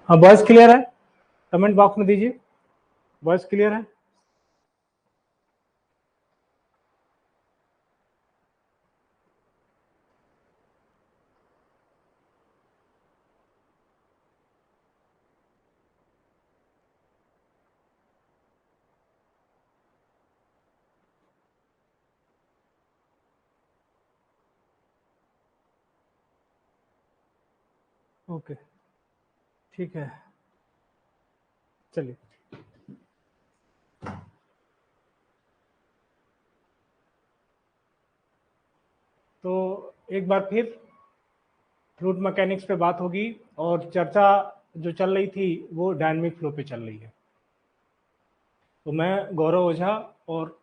हाँ, voice clear है? Comment box में दीजिए, वॉइस क्लियर है? ओके, ठीक है, चलिए। तो एक बार फिर फ्लूइड मैकेनिक्स पे बात होगी और चर्चा जो चल रही थी वो डायनामिक फ्लो पे चल रही है। तो मैं गौरव ओझा और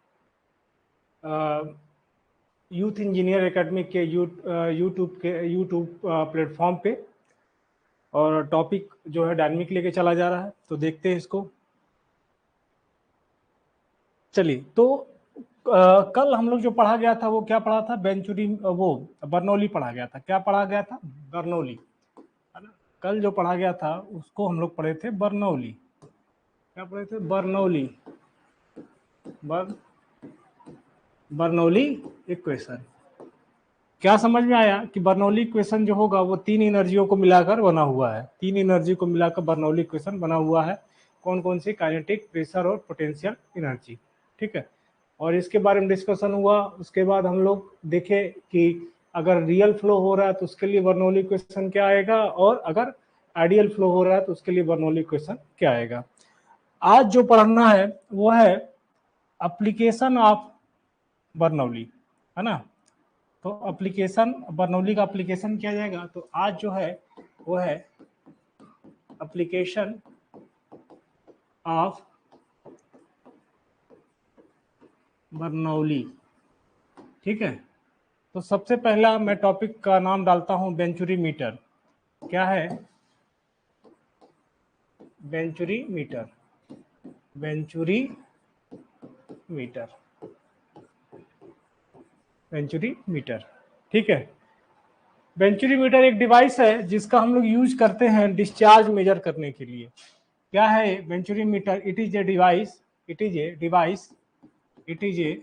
यूथ इंजीनियर एकेडमी के यूट्यूब प्लेटफॉर्म पे, और टॉपिक जो है डायनामिक लेके चला जा रहा है। तो देखते हैं इसको। चलिए, तो कल हम लोग जो पढ़ा गया था वो क्या पढ़ा था? वेंचुरी, वो बर्नौली पढ़ा गया था। क्या पढ़ा गया था? बर्नौली, है ना। कल जो पढ़ा गया था उसको हम लोग पढ़े थे बर्नौली। क्या पढ़े थे? Bernoulli, Bernoulli equation. क्या समझ में आया कि बर्नौली इक्वेशन जो होगा वो तीन एनर्जियों को मिलाकर बना हुआ है। तीन एनर्जी को मिलाकर बर्नौली इक्वेशन बना हुआ है। कौन कौन सी? काइनेटिक, प्रेशर और पोटेंशियल एनर्जी। ठीक है, और इसके बारे में डिस्कशन हुआ। उसके बाद हम लोग देखे कि अगर रियल फ्लो हो रहा है तो उसके लिए बर्नौली इक्वेशन क्या आएगा, और अगर आइडियल फ्लो हो रहा है तो उसके लिए बर्नौली इक्वेशन क्या आएगा। आज जो पढ़ना है वो है एप्लीकेशन ऑफ बर्नौली, है ना। तो एप्लीकेशन, बर्नौली का एप्लीकेशन किया जाएगा। तो आज जो है वो है एप्लीकेशन ऑफ बर्नौली। ठीक है, तो सबसे पहला मैं टॉपिक का नाम डालता हूं वेंचुरी मीटर। क्या है? Venturi meter, venturi meter, venturi meter. ठीक है, वेंचुरी मीटर एक डिवाइस है जिसका हम लोग यूज करते हैं डिस्चार्ज मेजर करने के लिए। क्या है venturi meter? It is a device, it is a device, it is a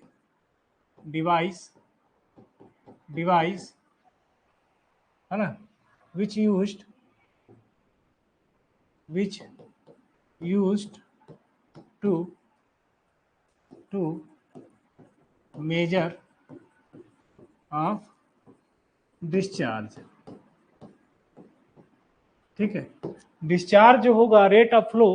device, device, है ना, which used to measure of discharge। ठीक है, डिस्चार्ज जो होगा, रेट ऑफ फ्लो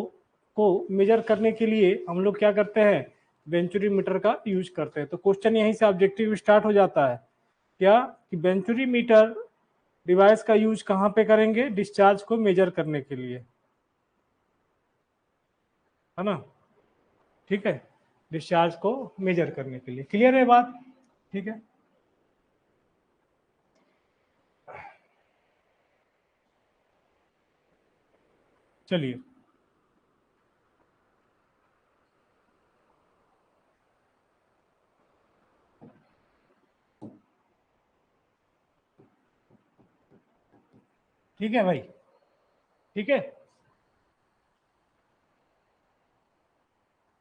को मेजर करने के लिए हम लोग क्या करते हैं? वेंचुरी मीटर का यूज करते हैं। तो क्वेश्चन यहीं से ऑब्जेक्टिव स्टार्ट हो जाता है। क्या कि वेंचुरी मीटर डिवाइस का यूज कहां पे करेंगे? डिस्चार्ज को मेजर करने के लिए, है ना। ठीक है, डिस्चार्ज को मेजर करने के लिए। क्लियर है बात? ठीक है, चलिए। ठीक है भाई, ठीक है।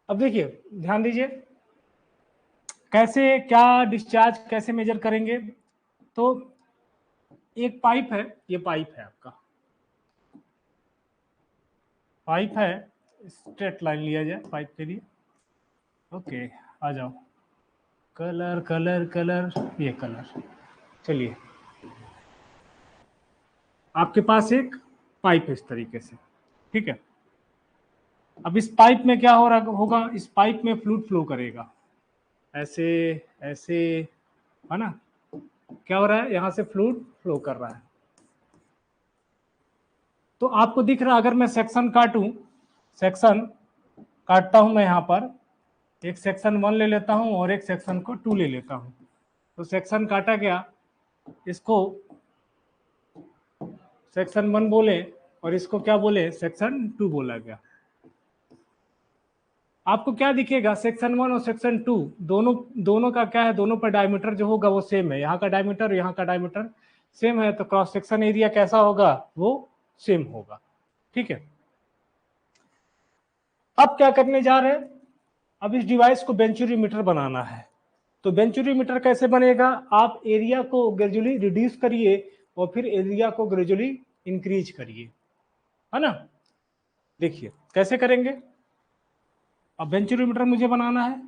अब देखिए, ध्यान दीजिए, कैसे क्या डिस्चार्ज कैसे मेजर करेंगे। तो एक पाइप है, ये पाइप है आपका, पाइप है, स्ट्रेट लाइन लिया जाए पाइप के लिए। ओके, आ जाओ। कलर कलर कलर, ये कलर। चलिए, आपके पास एक पाइप है इस तरीके से। ठीक है, अब इस पाइप में क्या हो रहा होगा? इस पाइप में फ्लूइड फ्लो करेगा, ऐसे ऐसे, है ना। क्या हो रहा है? यहां से फ्लूइड फ्लो कर रहा है। तो आपको दिख रहा, अगर मैं सेक्शन काटूं, सेक्शन काटता हूं मैं यहां पर, एक सेक्शन 1 ले लेता हूं और एक सेक्शन को 2 ले लेता हूं। तो सेक्शन काटा गया, इसको सेक्शन 1 बोले और इसको क्या बोले? सेक्शन 2 बोला गया। आपको क्या दिखेगा? सेक्शन 1 और सेक्शन 2 दोनों दोनों का क्या है? दोनों पर डायमीटर जो होगा वो सेम है। यहाँ का डायमीटर, यहाँ का डायमीटर सेम है, तो क्रॉस सेक्शन एरिया कैसा होगा? वो सेम होगा। ठीक है, अब क्या करने जा रहे हैं, अब इस डिवाइस को बेंचुरीमीटर बनाना है। तो बेंचुरीमीटर कैसे बनेगा, आप एरिया को ग्रेजुअली रिड्यूस करिए और फिर एरिया को ग्रेजुअली इंक्रीज करिए, है ना। देखिए कैसे करेंगे। अब बेंचुरीमीटर मुझे बनाना है,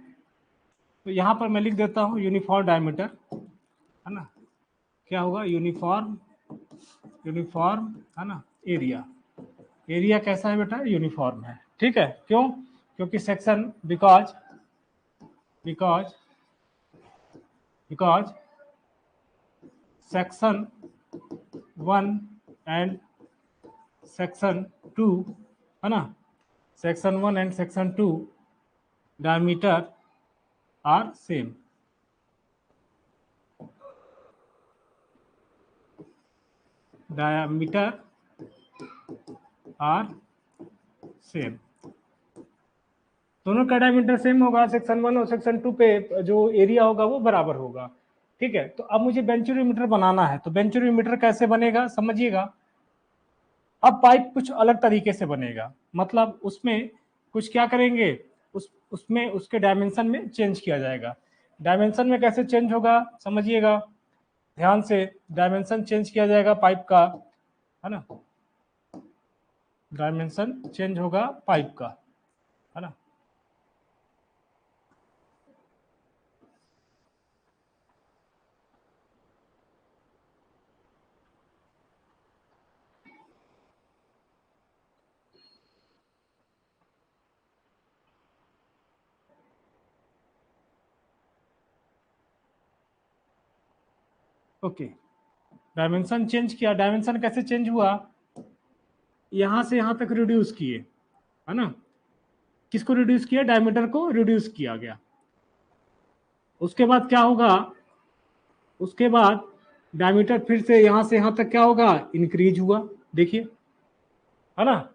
तो यहां पर मैं लिख देता हूं यूनिफॉर्म डायमीटर, है ना। क्या होगा, यूनिफॉर्म, यूनिफॉर्म, है ना। एरिया, एरिया कैसा है बेटा, यूनिफॉर्म है, ठीक है। क्यों, क्योंकि section, because because because section 1 and section 2, है ना, section 1 and section 2 diameter are same, diameter are same, दोनों का डायमीटर सेम होगा, सेक्शन 1 और सेक्शन 2 पे जो एरिया होगा वो बराबर होगा, ठीक है। तो अब मुझे बेंचुरीमीटर बनाना है, तो बेंचुरीमीटर कैसे बनेगा समझिएगा। अब पाइप कुछ अलग तरीके से बनेगा, मतलब उसमें कुछ क्या करेंगे, उसमें उसके डायमेंशन में चेंज किया जाएगा। डायमेंशन में कैसे चेंज होगा समझिएगा ध्यान से, डायमेंशन चेंज किया जाएगा पाइप का, है ना, डायमेंशन चेंज होगा पाइप का, है ना। ओके, डायमेंशन चेंज किया, डायमेंशन कैसे चेंज हुआ, यहां से यहां तक रिड्यूस किए, है ना। किसको रिड्यूस किया, डायमीटर को रिड्यूस किया गया। उसके बाद क्या होगा, उसके बाद डायमीटर फिर से यहां से यहां तक क्या होगा, इंक्रीज हुआ, देखिए, है ना।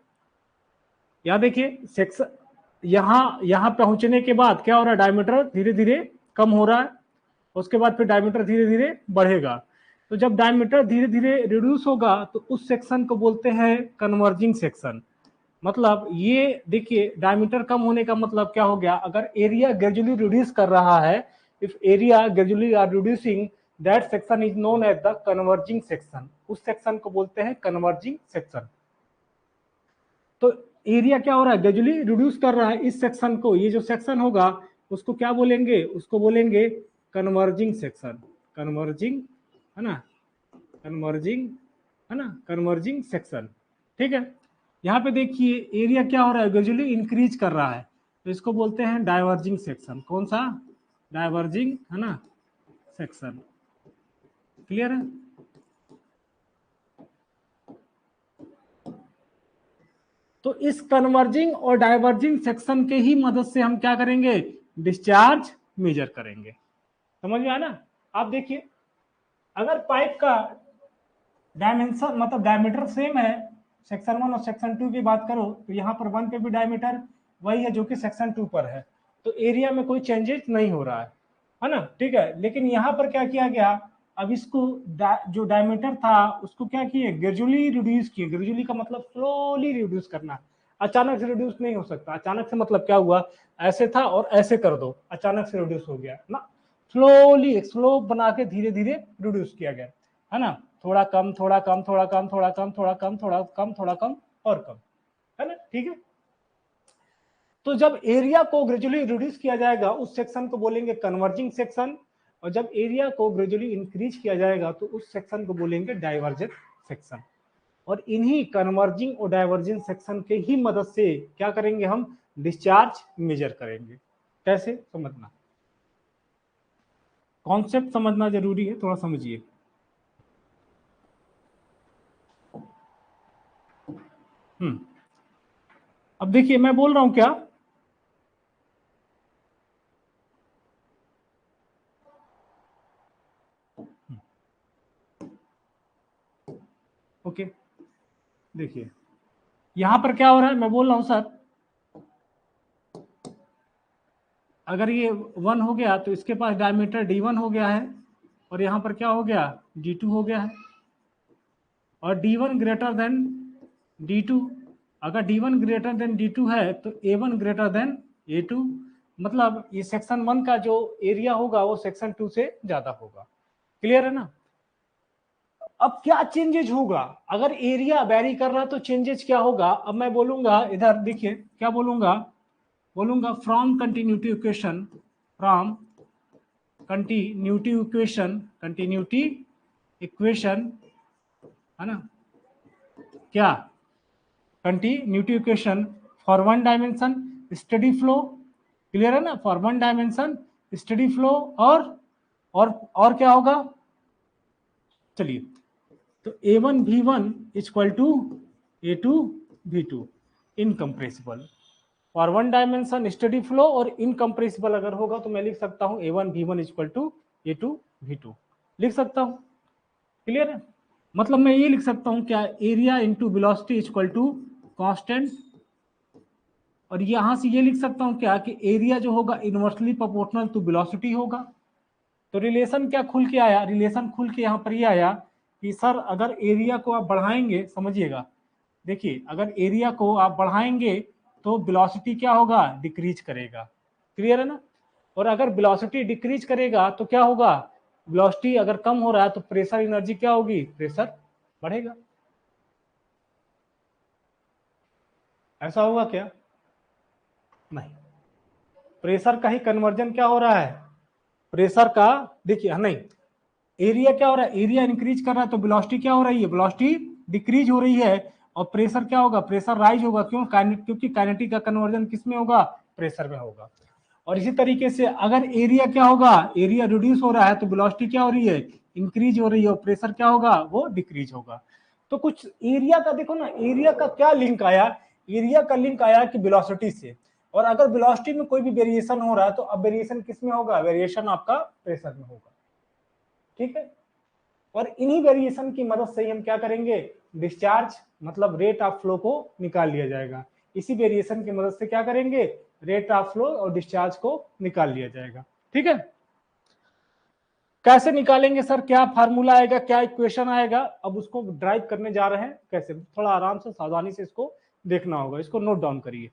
या देखिए सेक्शन, यहां पहुंचने के बाद क्या हो रहा है, डायमीटर धीरे धीरे कम हो रहा है, उसके बाद फिर डायमीटर धीरे धीरे बढ़ेगा। तो जब डायमीटर धीरे धीरे रिड्यूस होगा तो उस सेक्शन को बोलते हैं कन्वर्जिंग सेक्शन। मतलब ये देखिए डायमीटर कम होने का मतलब क्या हो गया, अगर एरिया ग्रेजुअली रिड्यूस कर रहा है, if area gradually are reducing, that section is known as the converging section, उस सेक्शन को बोलते हैं कन्वर्जिंग सेक्शन। तो एरिया क्या हो रहा है, ग्रेजुअली रिड्यूस कर रहा है इस सेक्शन को, ये जो सेक्शन होगा उसको क्या बोलेंगे, उसको बोलेंगे कन्वर्जिंग सेक्शन, कन्वर्जिंग, है ना, कन्वर्जिंग, है ना, कन्वर्जिंग सेक्शन, ठीक है। यहाँ पे देखिए एरिया क्या हो रहा है, ग्रेजुअली इंक्रीज कर रहा है, तो इसको बोलते हैं डाइवर्जिंग सेक्शन। कौन सा, डाइवर्जिंग, है ना, सेक्शन, क्लियर है। तो इस कन्वर्जिंग और डाइवर्जिंग सेक्शन के ही मदद से हम क्या करेंगे, डिस्चार्ज मेजर करेंगे, समझ में आया ना। आप देखिए अगर पाइप का डायमेंशन मतलब डायमीटर सेम है, सेक्शन 1 और सेक्शन 2 की बात करो तो यहाँ पर 1 पे भी डायमीटर वही है जो कि सेक्शन 2 पर है, तो एरिया में कोई चेंजेस नहीं हो रहा है ना, ठीक है। लेकिन यहाँ पर क्या किया गया, अब इसको जो डायमीटर था उसको क्या किए, ग्रेजुअली रिड्यूस किए। ग्रेजुअली का मतलब स्लोली रिड्यूस करना, अचानक से रिड्यूस नहीं हो सकता। अचानक से मतलब क्या हुआ, ऐसे था और ऐसे कर दो, अचानक से रिड्यूस हो गया ना, स्लोली स्लोप बना के धीरे धीरे रिड्यूस किया गया, है ना। थोड़ा कम, थोड़ा कम, थोड़ा कम, थोड़ा कम, थोड़ा कम, थोड़ा कम, थोड़ा कम और कम, है ना, ठीक है। तो जब एरिया को ग्रेजुअली रिड्यूस किया जाएगा उस सेक्शन को बोलेंगे कन्वर्जिंग सेक्शन, और जब एरिया को ग्रेजुअली इंक्रीज किया जाएगा तो उस सेक्शन को बोलेंगे डाइवर्जेंट सेक्शन। और इन्हीं कन्वर्जिंग और डाइवर्जेंट सेक्शन के ही मदद से क्या करेंगे, हम डिस्चार्ज मेजर करेंगे। कैसे समझना, कॉन्सेप्ट समझना जरूरी है, थोड़ा समझिए। अब देखिए मैं बोल रहा हूं क्या, ओके देखिए यहां पर क्या हो रहा है, मैं बोल रहा हूं सर, अगर ये 1 हो गया तो इसके पास डायमीटर D1 हो गया है, और यहां पर क्या हो गया, D2 हो गया है, और D1 ग्रेटर देन D2, अगर D1 ग्रेटर देन D2 है तो A1 ग्रेटर देन A2, मतलब ये सेक्शन 1 का जो एरिया होगा वो सेक्शन 2 से ज्यादा होगा। क्लियर है ना? अब क्या चेंजेज होगा अगर एरिया वेरी कर रहा तो चेंजेज क्या होगा? अब मैं बोलूंगा, इधर देखिए क्या बोलूंगा, बोलूंगा from continuity equation, from continuity equation है ना, क्या continuity equation for one dimension steady flow. Clear है ना? For one dimension steady flow और क्या होगा? चलिए, तो A1 V1 equal to A2 V2 incompressible. For one dimension steady flow और इनकम्प्रेसिबल अगर होगा तो मैं लिख सकता हूं A1 V1 equal to A2 V2 लिख सकता हूं। क्लियर है? मतलब मैं ये लिख सकता हूं क्या, area into velocity equal to constant, और यहां से ये लिख सकता हूं क्या कि एरिया जो होगा इनवर्सली प्रोपोर्शनल टू वेलोसिटी होगा। तो रिलेशन क्या खुल के आया? रिलेशन खुल के यहाँ पर ये आया कि सर अगर एरिया को आप बढ़ाएंगे, समझिएगा, देखिए अगर एरिया को आप बढ़ाएंगे तो वेलोसिटी क्या होगा? डिक्रीज करेगा। क्लियर है ना? और अगर वेलोसिटी डिक्रीज करेगा तो क्या होगा? वेलोसिटी अगर कम हो रहा है तो प्रेशर एनर्जी क्या होगी? प्रेशर बढ़ेगा। ऐसा होगा क्या? नहीं, प्रेशर का ही कन्वर्जन क्या हो रहा है? प्रेशर का, देखिए नहीं, एरिया क्या हो रहा है? एरिया इंक्रीज कर रहा है तो वेलोसिटी क्या हो रही है? वेलोसिटी डिक्रीज हो रही है। और प्रेशर क्या होगा? प्रेशर राइज होगा। क्यों? क्योंकि काइनेटिक का कन्वर्जन किस में होगा? प्रेशर में होगा। और इसी तरीके से अगर एरिया क्या होगा? एरिया रिड्यूस हो रहा है तो वेलोसिटी क्या हो रही है? इंक्रीज हो रही है, और प्रेशर क्या होगा? वो डिक्रीज होगा। तो कुछ एरिया का देखो ना, एरिया का क्या लिंक आया? एरिया का लिंक आया कि वेलोसिटी से, और अगर वेलोसिटी में कोई भी वेरिएशन हो रहा है तो अब वेरिएशन किस में होगा? वेरिएशन आपका प्रेशर में होगा। ठीक है? और इन्हीं वेरिएशन की मदद से ही हम क्या करेंगे? डिस्चार्ज मतलब रेट ऑफ फ्लो को निकाल लिया जाएगा। इसी वेरिएशन की मदद से क्या करेंगे? रेट ऑफ फ्लो और डिस्चार्ज को निकाल लिया जाएगा। ठीक है? कैसे निकालेंगे सर? क्या फार्मूला आएगा, क्या इक्वेशन आएगा? अब उसको ड्राइव करने जा रहे हैं। कैसे? थोड़ा आराम से सावधानी से इसको देखना होगा। इसको नोट डाउन करिए।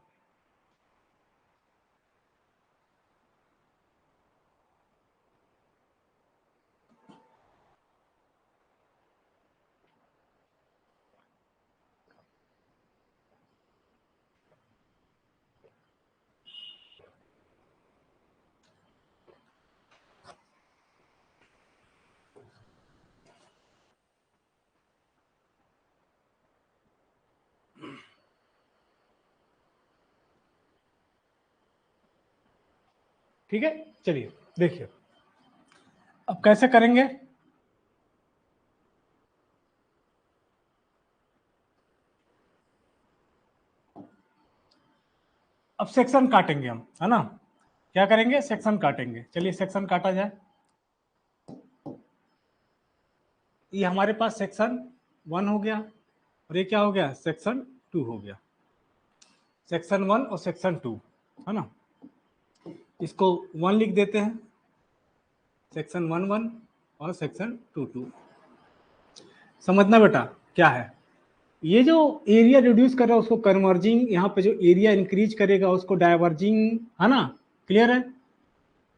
ठीक है, चलिए देखिए अब कैसे करेंगे। अब सेक्शन काटेंगे हम, है ना? क्या करेंगे? सेक्शन काटेंगे। चलिए सेक्शन काटा जाए। ये हमारे पास सेक्शन 1 हो गया, और ये क्या हो गया? सेक्शन 2 हो गया। सेक्शन 1 और सेक्शन 2, है ना? इसको 1 लिख देते हैं, सेक्शन 1 1 और सेक्शन 2 2। समझना बेटा क्या है? ये जो एरिया रिड्यूस कर रहा है उसको कन्वर्जिंग, यहाँ पे जो एरिया इंक्रीज करेगा उसको डाइवर्जिंग, है ना? क्लियर है?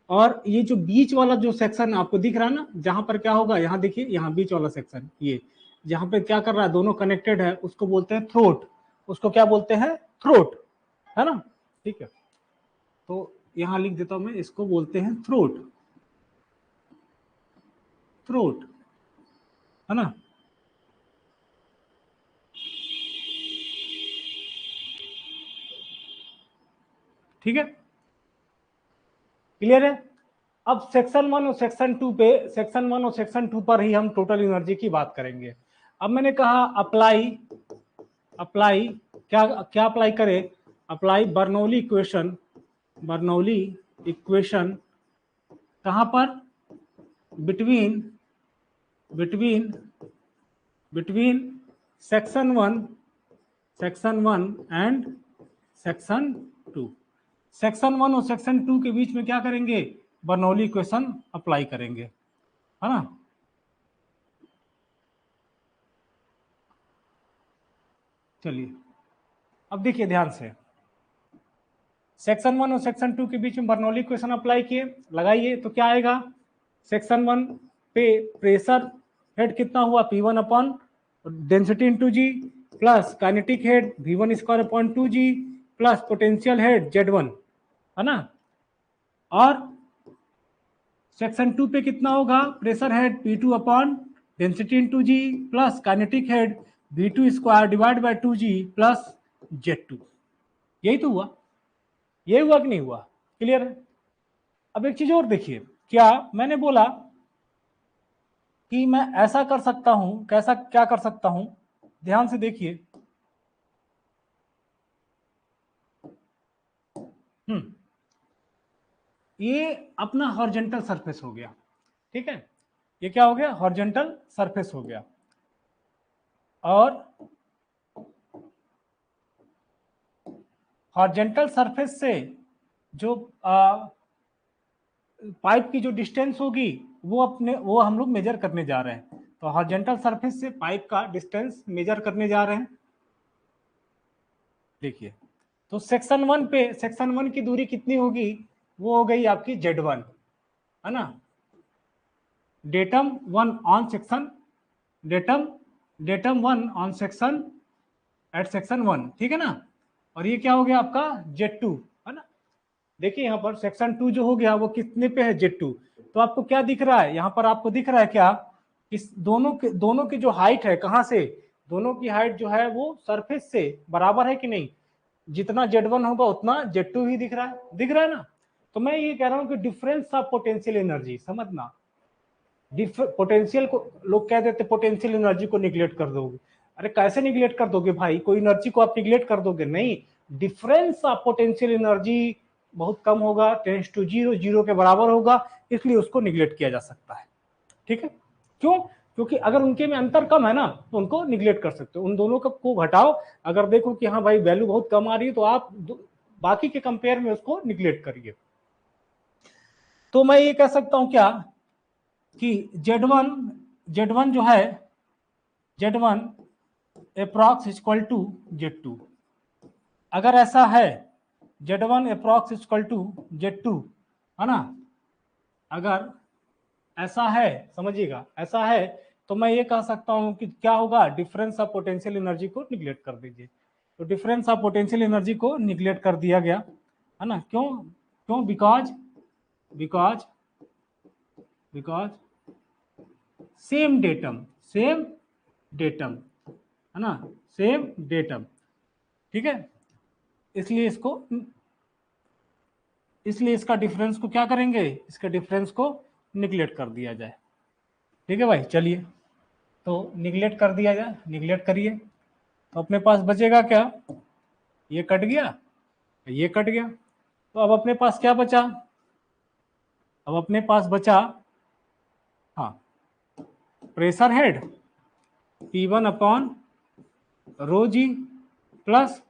और ये जो बीच वाला जो सेक्शन आपको दिख रहा है ना, जहां पर क्या होगा, यहाँ देखिए, यहाँ बीच वाला सेक्शन, ये जहां पे क्या कर रहा है, दोनों कनेक्टेड है, उसको बोलते हैं थ्रोट। उसको क्या बोलते हैं? थ्रोट, है ना? ठीक है, तो यहां लिख देता हूं मैं, इसको बोलते हैं थ्रोट। थ्रोट, है ना? ठीक है, क्लियर है? अब सेक्शन 1 और सेक्शन 2 पे, सेक्शन 1 और सेक्शन 2 पर ही हम टोटल एनर्जी की बात करेंगे। अब मैंने कहा अप्लाई, अप्लाई क्या क्या अप्लाई करें? Apply Bernoulli equation, Bernoulli equation कहां पर? Between, between between section 1, section 1 and section 2। Section 1 और सेक्शन 2 के बीच में क्या करेंगे? बर्नौली इक्वेशन अप्लाई करेंगे, है ना? चलिए अब देखिए ध्यान से, सेक्शन 1 और सेक्शन 2 के बीच में बर्नौली इक्वेशन अप्लाई किए, लगाइए तो क्या आएगा, सेक्शन 1 पे प्रेशर हेड कितना हुआ P1 upon density into G, plus kinetic head V1 square upon 2G, plus potential head Z1, है ना। और सेक्शन 2 पे कितना होगा, pressure head P2 upon density into G, plus kinetic head V2 square divide by 2G plus Z2। यही तो हुआ, ये हुआ कि नहीं हुआ, क्लियर है। अब एक चीज और देखिए, क्या मैंने बोला कि मैं ऐसा कर सकता हूं, कैसा क्या कर सकता हूं, ध्यान से देखिए। ये अपना हॉरिजॉन्टल सरफेस हो गया, ठीक है, ये क्या हो गया, हॉरिजॉन्टल सरफेस हो गया। और हॉरिजॉन्टल सरफेस से जो पाइप की जो डिस्टेंस होगी वो हम लोग मेजर करने जा रहे हैं। तो हॉरिजॉन्टल सरफेस से पाइप का डिस्टेंस मेजर करने जा रहे हैं। देखिए, तो सेक्शन 1 पे, सेक्शन 1 की दूरी कितनी होगी, वो हो गई आपकी Z1, है ना। Datum 1 on section, datum 1 on section at section 1, ठीक है ना। और ये क्या हो गया आपका Z2, है ना। देखिए यहाँ पर सेक्शन 2 जो हो गया वो कितने पे है, Z2। तो आपको क्या दिख रहा है, यहाँ पर आपको दिख रहा है क्या, इस दोनों की जो हाइट है, कहाँ से, दोनों की हाइट जो है वो सरफेस से बराबर है कि नहीं, जितना Z1 होगा उतना Z2 ही दिख रहा है ना। तो मैं ये कह रहा हूँ कि डिफरेंस ऑफ पोटेंशियल एनर्जी समझना, पोटेंशियल को लोग कह देते पोटेंशियल एनर्जी को निगलेक्ट कर दोगे, अरे कैसे निगलेक्ट कर दोगे भाई, कोई एनर्जी को आप निगलेक्ट कर दोगे, नहीं, डिफरेंस ऑफ पोटेंशियल एनर्जी बहुत कम होगा, टेंस टू जीरो, जीरो के बराबर होगा, इसलिए उसको निगलेक्ट किया जा सकता है, ठीक है। क्यों, क्योंकि अगर उनके में अंतर कम है ना तो उनको निगलेक्ट कर सकते हो, उन दोनों को घटाओ, अगर देखो कि हाँ भाई वैल्यू बहुत कम आ रही है तो आप बाकी के कंपेयर में उसको निगलेक्ट करिए। तो मैं ये कह सकता हूं क्या कि Z1 जो है, Z1 approx equal to Z2, अगर ऐसा है Z1 approx equal to Z2, है ना, अगर ऐसा है, समझिएगा ऐसा है, तो मैं ये कह सकता हूं कि क्या होगा, डिफरेंस ऑफ पोटेंशियल एनर्जी को निगलेक्ट कर दीजिए। तो डिफरेंस ऑफ पोटेंशियल एनर्जी को निगलेक्ट कर दिया गया, है ना। क्यों, क्यों, बिकॉज सेम डेटम, है ना, सेम डेटम, ठीक है। इसलिए इसका डिफरेंस को क्या करेंगे, इसके डिफरेंस को निगलेक्ट कर दिया जाए, ठीक है भाई। चलिए, तो निगलेक्ट कर दिया जाए, निगलेक्ट करिए, तो अपने पास बचेगा क्या, ये कट गया, ये कट गया, तो अब अपने पास क्या बचा, अब अपने पास बचा, हाँ, pressure head P1 upon rho G plus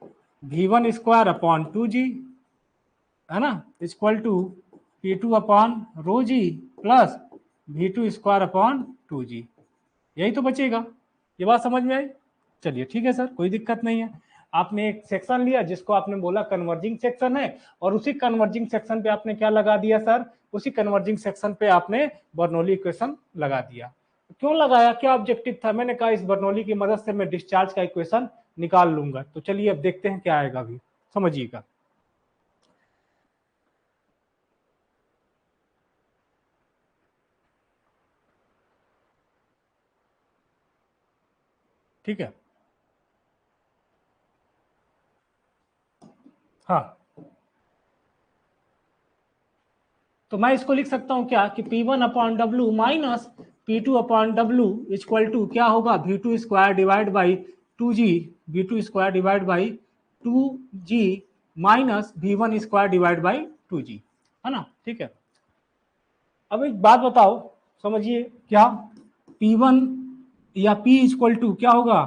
V1 square upon 2G, है ना, equal to P2 upon rho G plus V2 square upon 2G, यही तो बचेगा। ये बात समझ में आई, चलिए ठीक है सर, कोई दिक्कत नहीं है। आपने एक सेक्शन लिया जिसको आपने बोला कन्वर्जिंग सेक्शन है, और उसी कन्वर्जिंग सेक्शन पे आपने क्या लगा दिया सर, उसी कन्वर्जिंग सेक्शन पे आपने बर्नौली इक्वेशन लगा दिया। क्यों लगाया, क्या ऑब्जेक्टिव था, मैंने कहा इस बर्नौली की मदद से मैं डिस्चार्ज का इक्वेशन निकाल लूंगा। तो चलिए अब देखते हैं क्या आएगा, अभी समझिएगा। ठीक है, हाँ, तो मैं इसको लिख सकता हूं क्या कि P1 upon W minus P2 upon W equal to क्या होगा, V2 square divide by 2G, V2 square divide by 2G minus V1 square divide by 2G, है ना, ठीक है। अब एक बात बताओ, समझिए, क्या P1 या P इक्वल टू क्या होगा,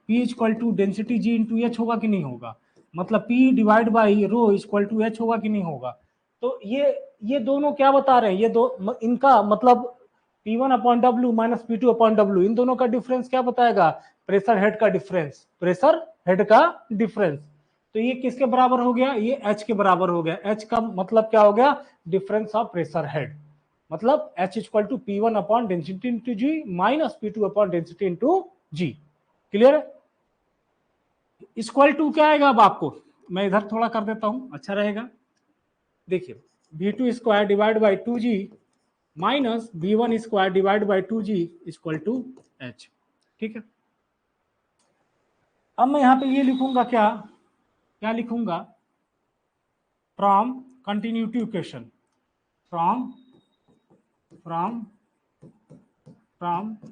P equal to density G into H होगा कि नहीं होगा, मतलब P divide by rho equal to H होगा कि नहीं होगा। तो ये दोनों क्या बता रहे हैं, ये दो इनका मतलब P1 upon W minus P2 upon W, इन दोनों का डिफरेंस क्या बताएगा, प्रेशर हेड का डिफरेंस, प्रेशर हेड का डिफरेंस। तो तो ये किसके बराबर हो गया, ये H के बराबर हो गया। H का मतलब क्या हो गया, डिफरेंस ऑफ प्रेशर हेड, मतलब H equal to P1 upon density into G minus P2 upon density into G। Clear है? इक्वल टू क्या आएगा अब आपको, मैं इधर थोड़ा कर देता हूं, अच्छा रहेगा। देखिए V2 square divide by 2G minus V1 square divide by 2G equal to H। ठीक है, अब मैं यहां पे ये लिखूंगा, क्या लिखूंगा, from continuity equation, from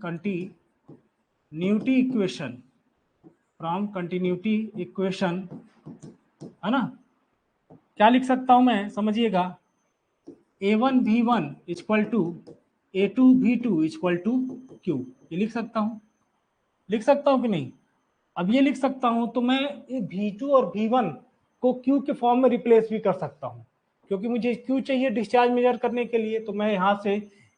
continuity equation, from continuity equation, है ना। क्या लिख सकता हूं मैं, समझिएगा, A1 V1 equal to A2 V2 equal to Q, ये लिख सकता हूं कि नहीं? अब ये लिख सकता हूं तो मैं ये V2 और V1 को Q के फॉर्म में रिप्लेस भी कर सकता हूं, क्योंकि मुझे Q चाहिए डिस्चार्ज मेजर करने के लिए। तो मैं यहां से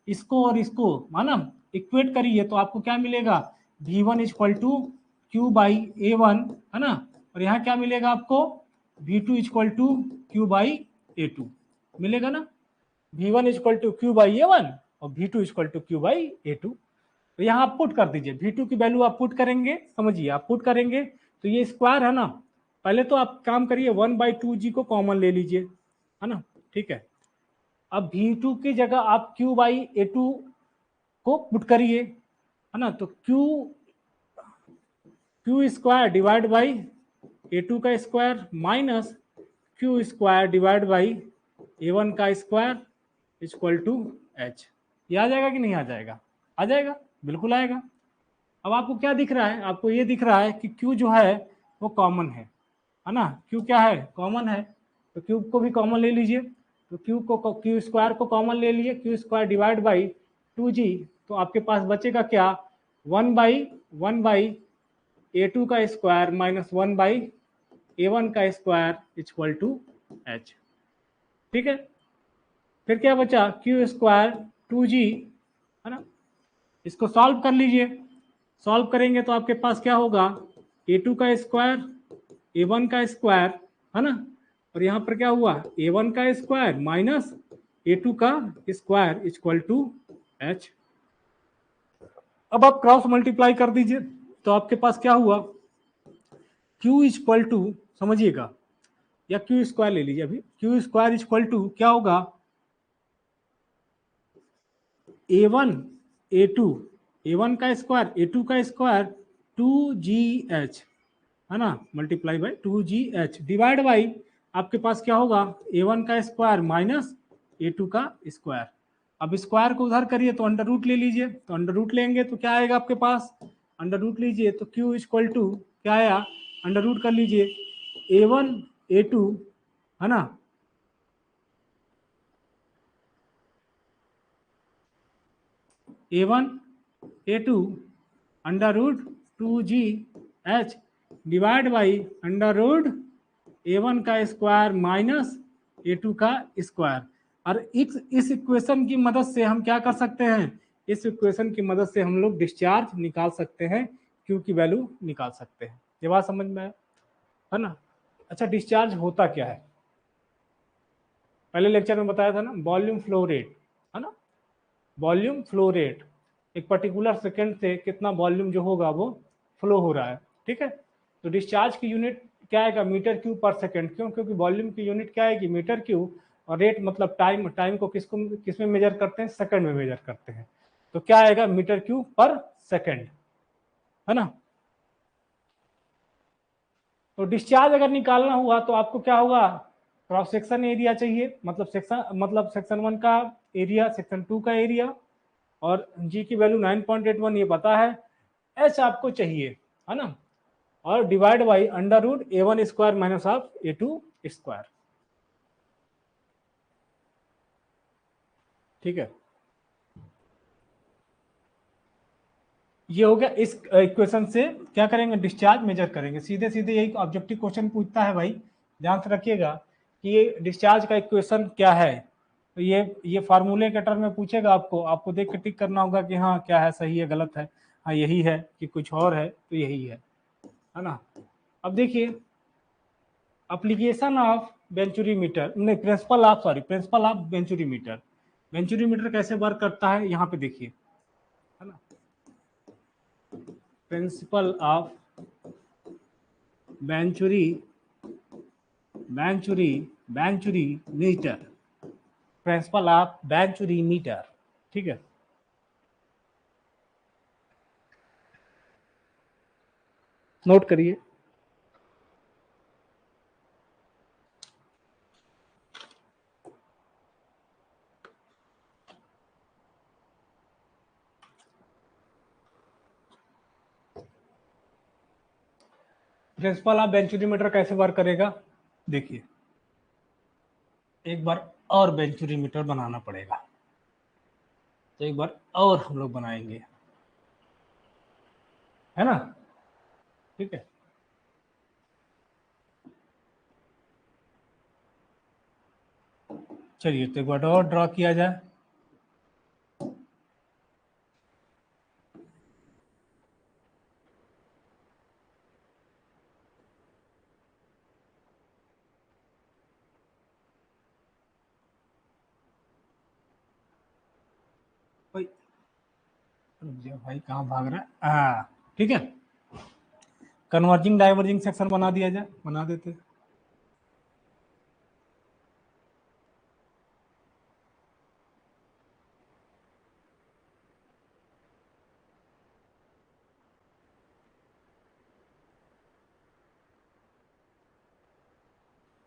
इसको और इसको माना इक्वेट करिए तो आपको क्या मिलेगा, V1 equal to Q by A1, है ना, और यहाँ क्या मिलेगा आपको, V2 equal to Q by A2 मिलेगा ना। V1 equal to Q by A1 और V2 equal to Q by A2। तो यहाँ आप पुट कर दीजिए, V2 की वैल्यू आप पुट करेंगे, समझिए आप पुट करेंगे तो ये स्क्वायर है ना, पहले तो आप काम करिए 1/2G को कॉमन ले लीजिए, है ना, ठीक है। अब V2 की जगह आप Q बाई A2 को पुट करिए, है ना, तो Q square divide by A2 का square minus Q square divide by A1 का स्क्वायर इक्वल टू H। ये आ जाएगा कि नहीं आ जाएगा? आ जाएगा, बिल्कुल आएगा। अब आपको क्या दिख रहा है, आपको ये दिख रहा है कि Q जो है वो कॉमन है ना, Q क्या है, कॉमन है, तो Q को भी कॉमन ले लीजिए, तो Q स्क्वायर को कॉमन ले लिए, Q square divide by 2G, तो आपके पास बचेगा क्या, 1/1 A2 का स्क्वायर माइनस 1 A1 का स्क्वायर इक्वल टू H। ठीक है, फिर क्या बचा, Q स्क्वायर 2G, है ना, इसको सॉल्व कर लीजिए। सॉल्व करेंगे तो आपके पास क्या होगा, A2 का स्क्वायर A1 का स्क्वायर, है ना, और यहाँ पर क्या हुआ, A1 का स्क्वायर माइनस A2 का स्क्वायर इक्वल टू H। अब आप क्रॉस मल्टीप्लाई कर दीजिए तो आपके पास क्या हुआ, Q इक्वल टू, समझिएगा, या Q स्क्वायर ले लीजिए, अभी Q स्क्वायर इक्वल टू क्या होगा, A1 A1 का स्क्वायर A2 का स्क्वायर 2GH, है ना, multiply by 2GH divide by आपके पास क्या होगा, A1 का स्क्वायर माइनस A2 का स्क्वायर। अब स्क्वायर को उधर करिए तो अंडर रूट ले लीजिए, तो अंडर रूट लेंगे तो क्या आएगा आपके पास, अंडर रूट लीजिए तो Q इक्वल टू क्या आया, अंडर रूट कर लीजिए A1 A2, है ना, A1 A2 under root 2GH divide by under root A1 का स्क्वायर माइनस A2 का स्क्वायर। और इस इक्वेशन की मदद से हम क्या कर सकते हैं, इस इक्वेशन की मदद से हम लोग डिस्चार्ज निकाल सकते हैं, Q की वैल्यू निकाल सकते हैं। ये बात समझ में आया, है ना। अच्छा, डिस्चार्ज होता क्या है, पहले लेक्चर में बताया था ना, वॉल्यूम फ्लो रेट, है ना, वॉल्यूम फ्लो रेट, एक पर्टिकुलर सेकंड से कितना वॉल्यूम जो होगा वो फ्लो हो रहा है। ठीक है, तो डिस्चार्ज की यूनिट क्या आएगा, मीटर क्यूब पर सेकंड, क्यों, क्योंकि वॉल्यूम की यूनिट क्या आएगी, मीटर क्यूब, और रेट मतलब टाइम, टाइम को किस में मेजर करते हैं, सेकंड में मेजर करते हैं, तो क्या आएगा, मीटर क्यूब पर सेकंड, है ना। तो डिस्चार्ज अगर निकालना हुआ तो आपको क्या होगा, क्रॉस सेक्शन एरिया चाहिए, मतलब सेक्शन 1 का एरिया, सेक्शन 2 का एरिया, और जी की वैल्यू 9.81 ये पता है, एच आपको चाहिए, है ना, और divide by under root A1 square minus of A2 square. ठीक है, ये हो गया, इस इक्वेशन से क्या करेंगे, डिस्चार्ज मेजर करेंगे, सीधे सीधे यही ऑब्जेक्टिव क्वेश्चन पूछता है भाई, ध्यान से रखिएगा कि ये डिस्चार्ज का इक्वेशन क्या है, तो ये फार्मूले के टर्म में पूछेगा, आपको देख के टिक करना होगा कि हाँ क्या है, सही है गलत है, हाँ यही है कि कुछ और है, तो यही है ना। अब देखिए एप्लीकेशन ऑफ वेंचुरीमीटर, नहीं प्रिंसिपल ऑफ वेंचुरीमीटर। वेंचुरीमीटर कैसे वर्क करता है यहाँ पे देखिए, है ना। Principle of venturi venturi venturimeter, principle of venturimeter, ठीक है। नोट करिए। प्रिंसिपल ऑफ वेंचुरीमीटर कैसे वर्क करेगा, देखिए एक बार और वेंचुरीमीटर बनाना पड़ेगा, तो एक बार और हम लोग बनाएंगे, है ना, ठीक है। चलिए तो एक बार और ड्रॉ किया जाए। भाई कहाँ भाग रहा है, हाँ ठीक है। कन्वर्जिंग डाइवर्जिंग सेक्शन बना दिया जाए, बना देते।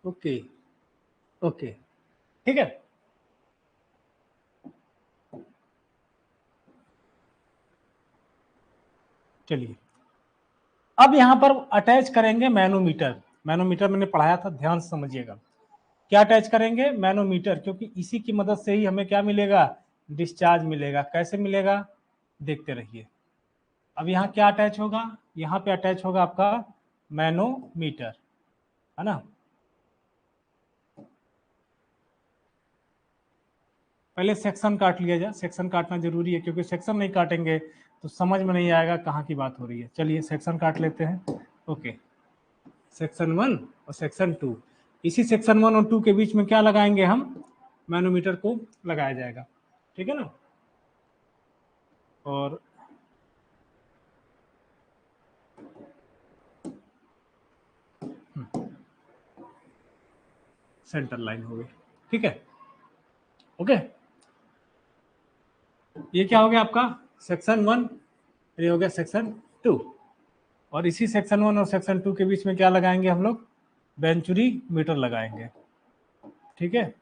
ओके ओके, ठीक है। चलिए अब यहां पर अटैच करेंगे मैनोमीटर। मैनोमीटर मैंने पढ़ाया था, ध्यान से समझिएगा। क्या अटैच करेंगे, मैनोमीटर, क्योंकि इसी की मदद से ही हमें क्या मिलेगा, डिस्चार्ज मिलेगा। कैसे मिलेगा, देखते रहिए। अब यहाँ क्या अटैच होगा, यहाँ पे अटैच होगा आपका मैनोमीटर, है ना। पहले सेक्शन काट लिया जाए, सेक्शन काटना जरूरी है, क्योंकि सेक्शन नहीं काटेंगे तो समझ में नहीं आएगा कहाँ की बात हो रही है। चलिए सेक्शन काट लेते हैं। ओके, सेक्शन 1 और सेक्शन 2, इसी सेक्शन 1 और 2 के बीच में क्या लगाएंगे हम, मैनोमीटर को लगाया जाएगा, ठीक है ना। और सेंटर लाइन हो गई, ठीक है। ओके, ये क्या हो गया आपका सेक्शन 1, ये हो गया सेक्शन 2। और इसी सेक्शन 1 और सेक्शन 2 के बीच में क्या लगाएंगे हम लोग, वेंचुरी मीटर लगाएंगे, ठीक है।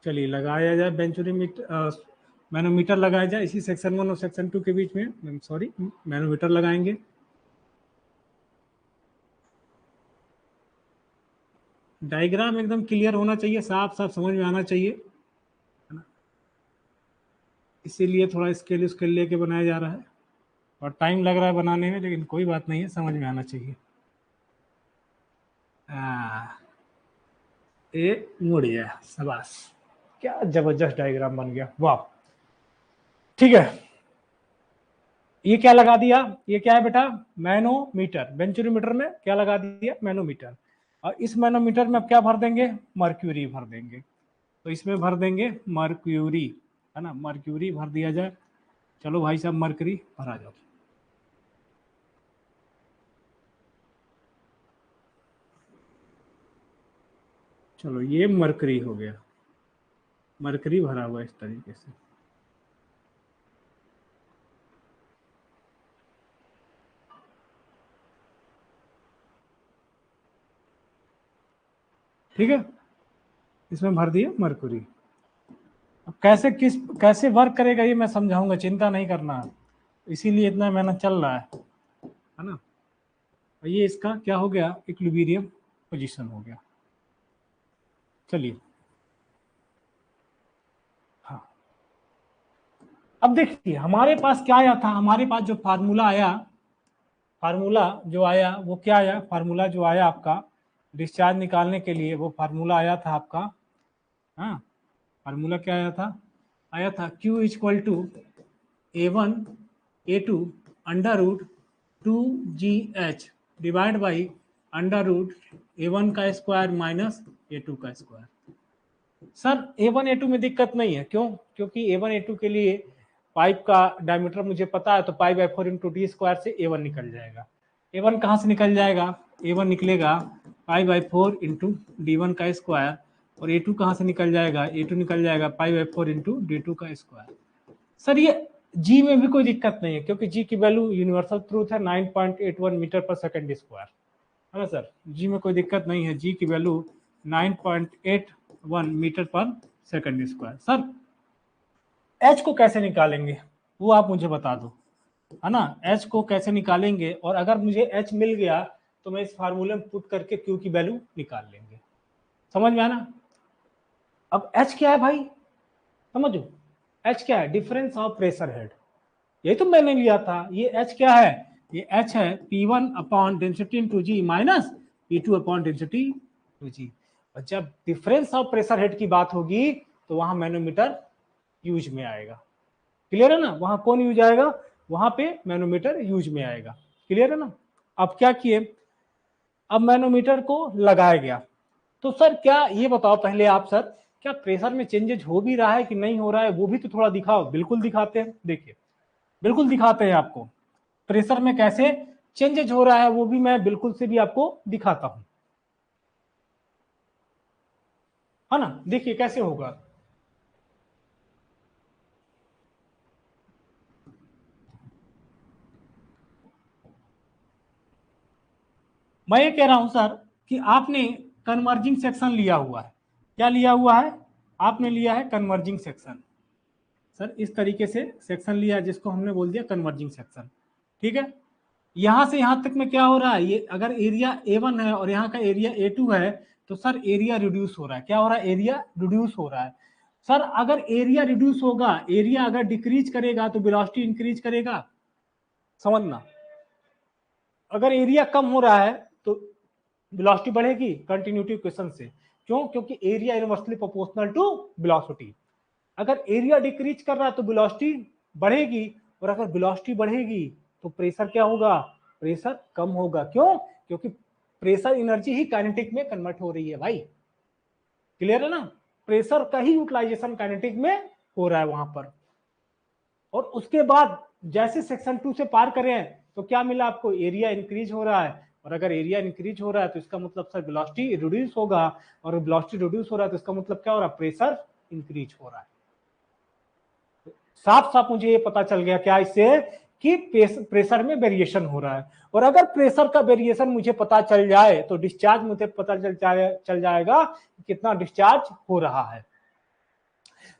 चलिए लगाया जाए वेंचुरी मीटर, मैनोमीटर लगाया जाए इसी सेक्शन 1 और सेक्शन 2 के बीच में, सॉरी मैनोमीटर लगाएंगे। डायग्राम एकदम क्लियर होना चाहिए, साफ साफ समझ में आना चाहिए, इसीलिए थोड़ा स्केल उसकेल लेके बनाया जा रहा है और टाइम लग रहा है बनाने में, लेकिन कोई बात नहीं है, समझ में आना चाहिए। ये मुड़ गया, शाबाश, क्या जबरदस्त डायग्राम बन गया, वाह। ठीक है, ये क्या लगा दिया, ये क्या है बेटा, मैनोमीटर। वेंचुरीमीटर में क्या लगा दिया, मैनोमीटर। और इस मैनोमीटर में अब क्या भर देंगे, मर्क्यूरी भर देंगे। तो इसमें भर देंगे मर्क्यूरी, है ना, मर्क्यूरी भर दिया जाए। चलो भाई साहब मर्क्यूरी भरा जाओ। चलो ये मर्करी हो गया, मर्करी भरा हुआ इस तरीके से। ठीक है, इसमें भर दिया मर्कुरी। अब कैसे वर्क करेगा ये मैं समझाऊंगा, चिंता नहीं करना, इसीलिए इतना मेहनत चल रहा है ना। ये इसका क्या हो गया, इक्विलिब्रियम पोजीशन हो गया। चलिए, हाँ अब देखिए हमारे पास क्या आया था, हमारे पास जो फार्मूला आया, फार्मूला जो आया वो क्या आया, फार्मूला जो आया आपका डिस्चार्ज निकालने के लिए, वो फार्मूला आया था आपका, हाँ फार्मूला क्या आया था, Q equal to A1 A2 under root 2GH divide by under root A1 का स्क्वायर माइनस A2 का स्क्वायर। सर A1 A2 में दिक्कत नहीं है, क्यों? क्योंकि A1 A2 के लिए पाइप का डायमीटर मुझे पता है, तो pi by 4 into D square से A1 निकल जाएगा। A1 कहाँ से निकल जाएगा? A1 निकलेगा पाई बाई 4 इंटू D1 का स्क्वायर, और A2 कहाँ से निकल जाएगा? A2 निकल जाएगा पाई बाई 4 इंटू D2 का स्क्वायर। सर ये G में भी कोई दिक्कत नहीं है, क्योंकि G की वैल्यू यूनिवर्सल ट्रूथ है 9.81 मीटर पर सेकेंड स्क्वायर, है ना सर? G में कोई दिक्कत नहीं है, G की वैल्यू 9.81 मीटर पर सेकेंड स्क्वायर। सर H को कैसे निकालेंगे वो आप मुझे बता दो, है ना? H को कैसे निकालेंगे, और अगर मुझे H मिल गया तो मैं इस फार्मूले में पुट करके Q की वैल्यू निकाल लेंगे। समझ में आना? अब H क्या है भाई, समझो H क्या है? डिफरेंस ऑफ प्रेशर हेड, यही तो मैंने लिया था। ये H क्या है? ये H है P1 upon density into G minus P2 upon density to G. और जब डिफरेंस ऑफ प्रेशर हेड की बात होगी तो वहां मैनोमीटर यूज में आएगा। क्लियर है ना? वहां कौन यूज आएगा? वहां पे मैनोमीटर यूज में आएगा। क्लियर है ना? अब क्या किए, अब मैनोमीटर को लगाया गया, तो सर क्या ये बताओ पहले आप, सर क्या प्रेशर में चेंजेज हो भी रहा है कि नहीं हो रहा है, वो भी तो थोड़ा दिखाओ। बिल्कुल दिखाते हैं, देखिए बिल्कुल दिखाते हैं आपको प्रेशर में कैसे चेंजेज हो रहा है, वो भी मैं बिल्कुल से भी आपको दिखाता हूं, है ना? देखिए कैसे होगा। मैं ये कह रहा हूं सर कि आपने कन्वर्जिंग सेक्शन लिया हुआ है। क्या लिया हुआ है? आपने लिया है कन्वर्जिंग सेक्शन। सर इस तरीके से सेक्शन लिया जिसको हमने बोल दिया कन्वर्जिंग सेक्शन। ठीक है, यहां से यहां तक में क्या हो रहा है, ये अगर एरिया A1 है और यहाँ का एरिया A2 है तो सर एरिया रिड्यूस हो रहा है। क्या हो रहा है? एरिया रिड्यूस हो रहा है। सर अगर एरिया रिड्यूस होगा, एरिया अगर डिक्रीज करेगा तो वेलोसिटी इंक्रीज करेगा। समझना, अगर एरिया कम हो रहा है तो वेलोसिटी बढ़ेगी कंटिन्यूटी इक्वेशन से। क्यों? क्योंकि area inversely proportional to velocity. अगर एरिया डिक्रीज कर रहा है तो वेलोसिटी बढ़ेगी, और अगर वेलोसिटी बढ़ेगी तो प्रेशर क्या होगा? प्रेशर कम होगा। क्यों? क्योंकि प्रेशर एनर्जी ही काइनेटिक में कन्वर्ट हो रही है भाई। क्लियर है ना? प्रेशर का ही यूटिलाइजेशन काइनेटिक में हो रहा है वहां पर। और उसके बाद जैसे सेक्शन 2 से पार करें तो क्या मिला आपको? एरिया इंक्रीज हो रहा है, और अगर एरिया इंक्रीज हो रहा है तो इसका मतलब सर वेलोसिटी रिड्यूस होगा, और वेलोसिटी रिड्यूस हो रहा है तो इसका मतलब क्या हो रहा है? प्रेशर इंक्रीज हो रहा है। साफ साफ मुझे ये पता चल गया क्या इससे, कि प्रेशर में वेरिएशन हो रहा है। और अगर प्रेशर का वेरिएशन मुझे पता चल जाए तो डिस्चार्ज मुझे पता चल जाएगा कितना डिस्चार्ज हो रहा है।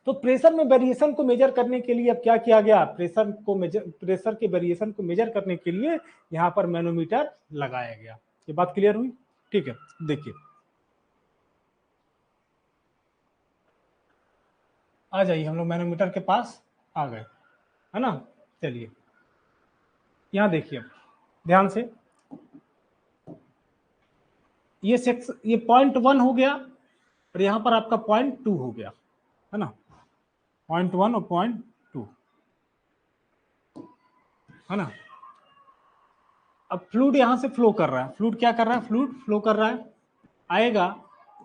तो प्रेशर में वेरिएशन को मेजर करने के लिए अब क्या किया गया? प्रेशर के वेरिएशन को मेजर करने के लिए यहां पर मैनोमीटर लगाया गया। ये बात क्लियर हुई? ठीक है, देखिए आ जाइए, हम लोग मैनोमीटर के पास आ गए, है ना? चलिए यहां देखिए ध्यान से, ये .1 हो गया, और यहां पर आपका .2 हो गया, है ना? .1 और .2, है ना? अब फ्लूइड यहां से फ्लो कर रहा है। फ्लूइड क्या कर रहा है? फ्लूइड फ्लो कर रहा है। आएगा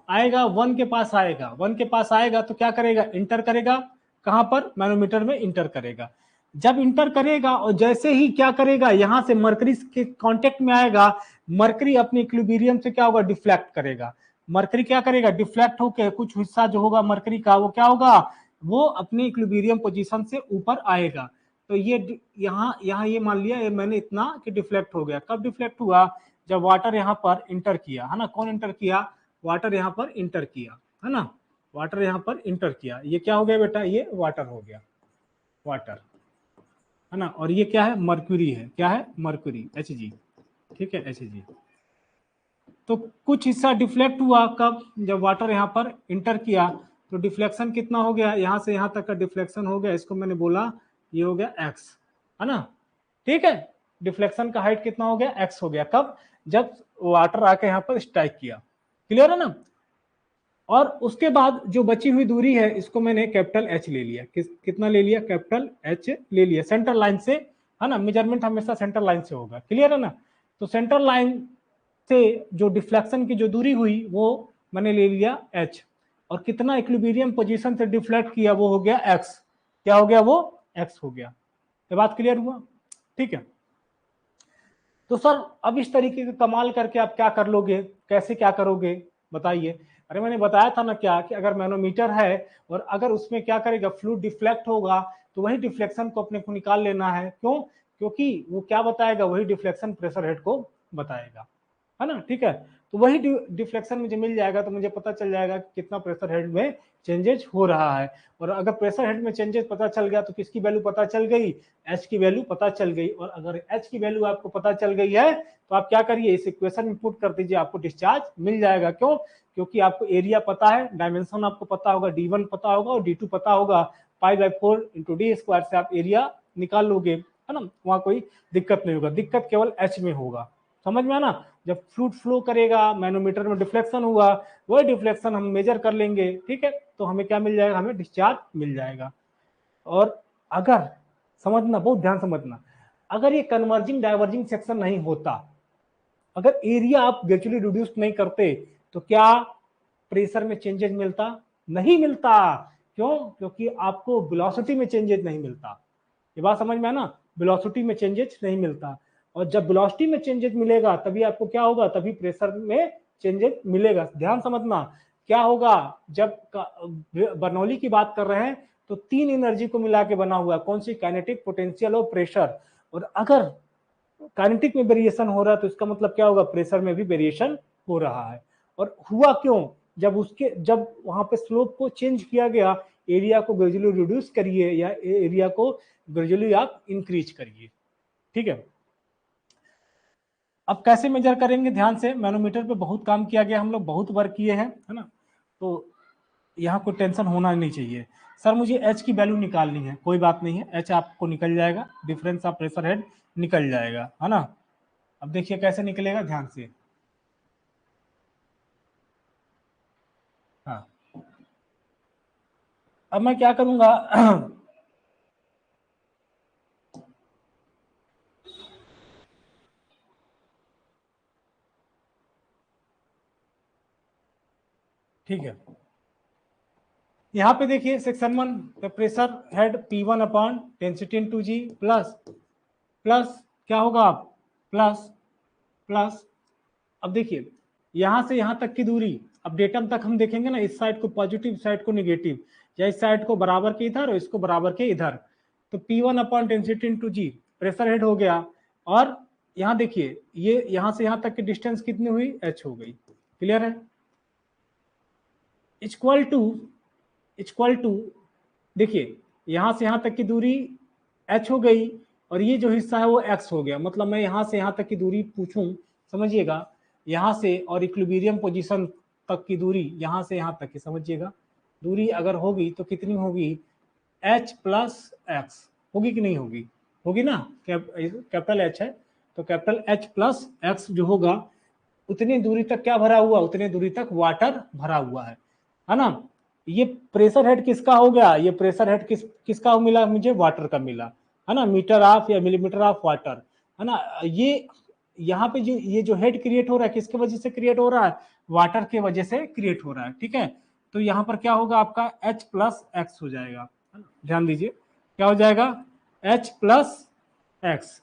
आएगा 1 के पास आएगा। 1 के पास आएगा तो क्या करेगा? इंटर करेगा। कहां पर? मैनोमीटर में इंटर करेगा। जब इंटर करेगा और जैसे ही क्या करेगा, यहां से मरकरी के कांटेक्ट में आएगा, मरकरी अपने इक्विलिब्रियम से क्या होगा? डिफ्लेक्ट करेगा। मरकरी क्या करेगा? डिफ्लेक्ट होकर कुछ हिस्सा जो होगा मरकरी का, वो क्या होगा? वो अपनी इक्विलिब्रियम पोजीशन से ऊपर आएगा। तो ये यहाँ यहाँ ये मान लिया, ये मैंने इतना कि डिफ्लेक्ट हो गया। कब डिफ्लेक्ट हुआ? जब वाटर यहाँ पर इंटर किया, है ना? कौन इंटर किया? वाटर यहाँ पर इंटर किया, है ना? वाटर यहाँ पर इंटर किया। ये क्या हो गया बेटा? ये वाटर हो गया, वाटर, है ना? और ये क्या है? मर्क्यूरी है। क्या है? Mercury, Hg। ठीक है, Hg। तो कुछ हिस्सा डिफ्लेक्ट हुआ। कब? जब वाटर यहाँ पर इंटर किया। तो डिफ्लेक्शन कितना हो गया? यहाँ से यहाँ तक का डिफ्लेक्शन हो गया, इसको मैंने बोला ये हो गया x, है ना? ठीक है, डिफ्लेक्शन का हाइट कितना हो गया? x हो गया। कब? जब वाटर आके यहाँ पर स्ट्राइक किया। क्लियर है ना? और उसके बाद जो बची हुई दूरी है इसको मैंने कैपिटल H ले लिया। कितना ले लिया? कैपिटल H ले लिया। सेंटर लाइन से है ना, मेजरमेंट हमेशा सेंटर लाइन से होगा, क्लियर है ना। तो सेंटर लाइन से जो डिफ्लेक्शन की जो दूरी हुई वो मैंने ले लिया h, और कितना इक्विलिब्रियम पोजीशन से डिफ्लेक्ट किया वो हो गया x, क्या हो गया वो x हो गया। ये बात क्लियर हुआ, ठीक है। तो सर अब इस तरीके का कमाल करके आप क्या कर लोगे, कैसे क्या करोगे बताइए। अरे मैंने बताया था ना क्या कि अगर मैनोमीटर है और अगर उसमें क्या करेगा फ्लूइड डिफ्लेक्ट होगा तो वही डिफ्लेक्शन को अपने को निकाल लेना है, क्यों, क्योंकि वो क्या बताएगा, वही डिफ्लेक्शन प्रेशर हेड को बताएगा, है ना, ठीक है। तो वही डिफ्लेक्शन मुझे मिल जाएगा तो मुझे पता चल जाएगा कि कितना प्रेशर हेड में चेंजेस हो रहा है। और अगर प्रेशर हेड में चेंजेस पता चल गया तो किसकी वैल्यू पता चल गई, एच की वैल्यू पता चल गई। और अगर एच की वैल्यू आपको पता चल गई है तो आप क्या करिए, इस इक्वेशन में पुट कर दीजिए, आपको डिस्चार्ज मिल जाएगा। क्यों, क्योंकि आपको एरिया पता है, डायमेंशन आपको पता होगा, D1 पता होगा और D2 पता होगा, π/4 × d² से आप एरिया निकाल लोगे, है ना, वहां कोई दिक्कत नहीं होगा। दिक्कत केवल एच में होगा, समझ में आना। जब फ्लूइड फ्लो करेगा, मैनोमीटर में डिफ्लेक्शन हुआ, वही डिफ्लेक्शन हम मेजर कर लेंगे, ठीक है, तो हमें क्या मिल जाएगा, हमें डिस्चार्ज मिल जाएगा। और अगर समझना, बहुत ध्यान समझना, अगर ये कन्वर्जिंग डाइवर्जिंग सेक्शन नहीं होता, अगर एरिया आप ग्रेजुअली रिड्यूस नहीं करते तो क्या प्रेशर में चेंजेस मिलता, नहीं मिलता। क्यों, क्योंकि आपको वेलोसिटी में चेंजेस नहीं मिलता। ये बात समझ में है ना, वेलोसिटी में चेंजेस नहीं मिलता। और जब वेलोसिटी में चेंजेस मिलेगा तभी आपको क्या होगा, तभी प्रेशर में चेंजेस मिलेगा। ध्यान समझना, क्या होगा, जब बर्नौली की बात कर रहे हैं तो 3 एनर्जी को मिला के बना हुआ है, कौन सी, काइनेटिक, पोटेंशियल और प्रेशर। और अगर काइनेटिक में वेरिएशन हो रहा है तो इसका मतलब क्या होगा, प्रेशर में भी वेरिएशन हो रहा है। और हुआ क्यों, जब वहां पे स्लोप को चेंज किया गया, एरिया को ग्रेजुअली रिड्यूस करिए या एरिया को ग्रेजुअली आप इंक्रीज करिए, ठीक है। अब कैसे मेजर करेंगे, ध्यान से, मैनोमीटर पे बहुत काम किया गया, हम लोग बहुत वर्क किए हैं, है ना, तो यहाँ कोई टेंशन होना नहीं चाहिए। सर मुझे एच की वैल्यू निकालनी है, कोई बात नहीं है, एच आपको निकल जाएगा, डिफरेंस ऑफ प्रेशर हेड निकल जाएगा, है ना। अब देखिए कैसे निकलेगा, ध्यान से, हाँ। अब मैं क्या करूंगा ठीक है, यहाँ पे देखिए section 1 pressure head P1 upon density into G plus क्या होगा आप, प्लस। अब देखिए यहां से यहां तक की दूरी, अब डेटम तक हम देखेंगे ना, इस साइड को पॉजिटिव, साइड को निगेटिव, या इस साइड को बराबर के इधर और इसको बराबर के इधर। तो P1 अपॉन डेंसिटी इनटू जी प्रेशर हेड हो गया। और यहाँ देखिए ये यहां से यहां तक की डिस्टेंस कितनी हुई, h हो गई, क्लियर है। इक्वल टू देखिए यहां से यहां तक की दूरी h हो गई और ये जो हिस्सा है वो x हो गया। मतलब मैं यहां से यहां तक की दूरी पूछूं, समझिएगा, यहां से और इक्विलिब्रियम पोजीशन तक की दूरी, यहां से यहां तक की, समझिएगा, दूरी अगर होगी तो कितनी होगी, h प्लस एक्स होगी कि नहीं होगी, होगी ना, कैपिटल H है तो कैपिटल H प्लस एक्स जो होगा, उतनी दूरी तक क्या भरा हुआ, उतनी दूरी तक वाटर भरा हुआ है ना। ये प्रेशर हेड किसका हो गया, ये प्रेशर हेड किसका मिला मुझे, वाटर का मिला, है ना, मीटर ऑफ या मिलीमीटर ऑफ वाटर, है ना। ये यहाँ पे ये जो हेड क्रिएट हो रहा है किसके वजह से क्रिएट हो रहा है, वाटर के वजह से क्रिएट हो रहा है, ठीक है। तो यहाँ पर क्या होगा आपका H प्लस एक्स हो जाएगा, ध्यान दीजिए क्या हो जाएगा, H plus X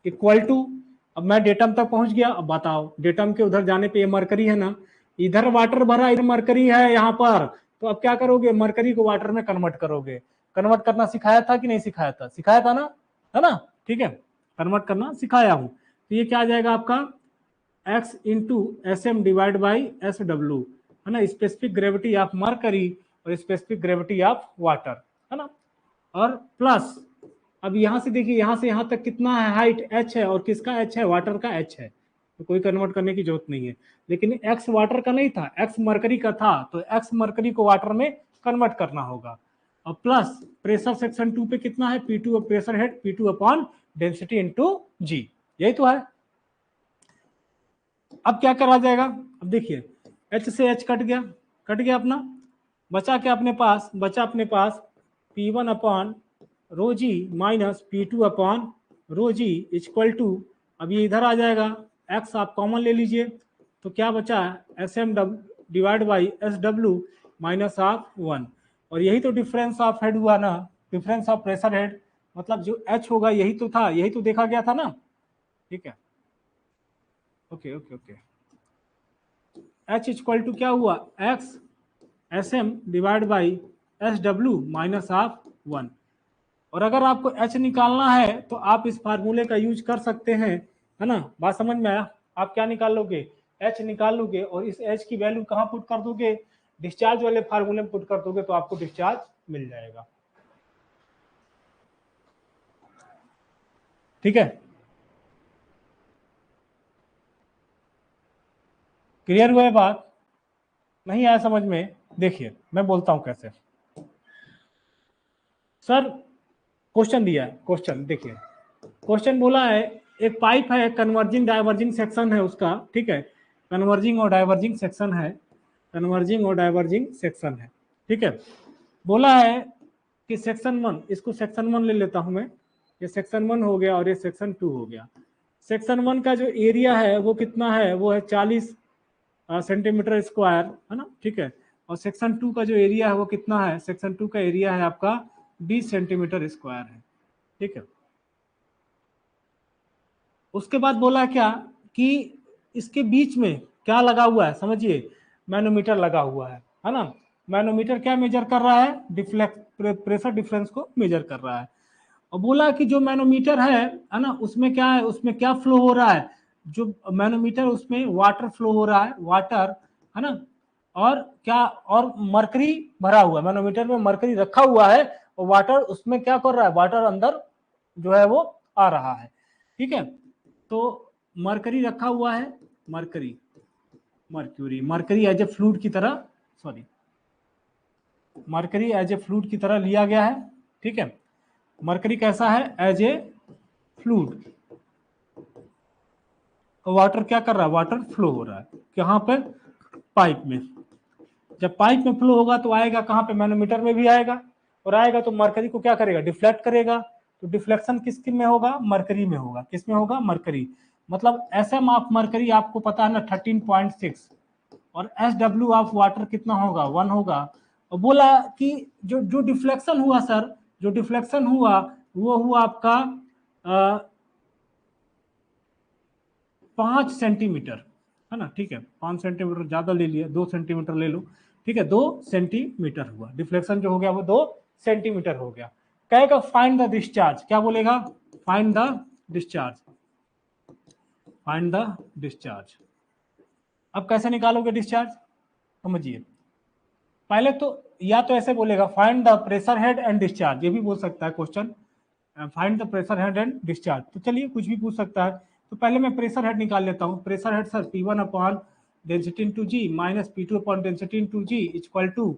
equal to, अब मैं डेटम तक पहुंच गया। अब बताओ डेटम के उधर जाने पे ये मरकरी है ना, इधर वाटर भरा, इधर मरकरी है यहाँ पर, तो अब क्या करोगे, मरकरी को वाटर में कन्वर्ट करोगे। कन्वर्ट करना सिखाया था कि नहीं सिखाया था, सिखाया था ना, है ना, ठीक है, कन्वर्ट करना सिखाया हूं। तो ये क्या आ जाएगा आपका x into S M divide by S W, है ना, स्पेसिफिक ग्रेविटी ऑफ मरकरी और स्पेसिफिक ग्रेविटी ऑफ वाटर, है ना। और प्लस अब यहां से देखिए यहां से यहां तक कितना है, हाइट h है और किसका h है, वाटर का h है, तो कोई कन्वर्ट करने की जरूरत नहीं है। लेकिन x वाटर का नहीं था, x मरकरी का था, तो x मरकरी को वाटर में कन्वर्ट करना होगा। और प्लस प्रेशर सेक्शन 2 पे कितना है, P2 pressure head P2 upon density into g, यही तो है। अब क्या करा जाएगा, अब देखिए h से h कट गया अपना, बचा क्या अपने पास, बचा अपने पास P1 upon rho G minus P2 upon rho G equal to, अब ये इधर आ जाएगा, x आप कॉमन ले लीजिए, तो क्या बचा S M divide by S W minus of 1, और यही तो डिफरेंस ऑफ हेड हुआ ना, डिफरेंस ऑफ प्रेशर हेड, मतलब जो h होगा यही तो था, यही तो देखा गया था ना। ठीक है, okay okay okay, h equal to क्या हुआ, x S M divide by S W minus of 1, और अगर आपको h निकालना है तो आप इस फार्मूले का यूज कर सकते हैं, है ना, बात समझ में आया। आप क्या निकाल लोगे, h निकाल लोगे, और इस h की वैल्यू कहाँ पुट कर दोगे, डिस्चार्ज वाले फार्मूले में पुट कर दोगे, तो आपको डिस्चार्ज मिल जाएगा। ठीक है, क्लियर हुआ है बात, नहीं आया समझ में, देखिए मैं बोलता हूं कैसे। सर क्वेश्चन दिया है, क्वेश्चन देखिए, क्वेश्चन बोला है एक पाइप है, कन्वर्जिंग डाइवर्जिंग सेक्शन है उसका, ठीक है, कन्वर्जिंग और डाइवर्जिंग सेक्शन है, कन्वर्जिंग और डाइवर्जिंग सेक्शन है, ठीक है। बोला है कि सेक्शन 1, इसको सेक्शन 1 ले लेता हूं मैं, ये सेक्शन 1 हो गया और ये सेक्शन 2 हो गया। सेक्शन 1 का जो एरिया है वो कितना है, वो है 40 सेंटीमीटर स्क्वायर, है ना, ठीक है, और सेक्शन 2 का जो एरिया है वो कितना है, सेक्शन 2 का एरिया है आपका 20 सेंटीमीटर स्क्वायर है, ठीक है। उसके बाद बोला क्या कि इसके बीच में क्या लगा हुआ है, समझिए, मैनोमीटर लगा हुआ है ना, मैनोमीटर क्या मेजर कर रहा है, प्रेशर डिफरेंस को मेजर कर रहा है। और बोला कि जो मैनोमीटर है ना, उसमें क्या है, उसमें क्या फ्लो हो रहा है, जो मैनोमीटर उसमें वाटर फ्लो हो रहा है, वाटर, है ना, और क्या, और मरकरी भरा हुआ है, मैनोमीटर में मरकरी रखा हुआ है, और वाटर उसमें क्या कर रहा है, वाटर अंदर जो है वो आ रहा है, ठीक है। तो मरकरी रखा हुआ है, mercury, mercury, mercury as a fluid की तरह, sorry, mercury as a fluid की तरह लिया गया है, ठीक है। मरकरी कैसा है, एज ए फ्लूइड, वाटर क्या कर रहा है, वाटर फ्लो हो रहा है कहाँ पे, पाइप में। जब पाइप में फ्लो होगा तो आएगा कहाँ पे, मैनोमीटर में भी आएगा, और आएगा तो मरकरी को क्या करेगा, डिफ्लेक्ट करेगा, तो डिफ्लेक्शन किस में होगा, मरकरी में होगा, किस में होगा, मरकरी, मतलब एस एम ऑफ मरकरी आपको पता है ना 13.6, और एस डब्ल्यू ऑफ वाटर कितना होगा, 1 होगा। और बोला कि जो जो डिफ्लेक्शन हुआ सर, जो डिफ्लेक्शन हुआ वो हुआ आपका 5 सेंटीमीटर, है ना, ठीक है, 5 सेंटीमीटर ज्यादा ले लिया, 2 सेंटीमीटर ले लो, ठीक है, 2 सेंटीमीटर हुआ डिफ्लेक्शन, जो हो गया वो 2 सेंटीमीटर हो गया। कहेगा फाइंड द डिस्चार्ज, क्या बोलेगा, find the discharge, find the discharge. अब कैसे निकालोगे डिस्चार्ज, समझिए, पहले तो या तो ऐसे बोलेगा find the pressure head and discharge, ये भी बोल सकता है question, find the pressure head and discharge, तो चलिए कुछ भी पूछ सकता है। तो पहले मैं प्रेशर हेड निकाल लेता हूँ, pressure head sir P1 upon density into G minus P2 upon density into G equal to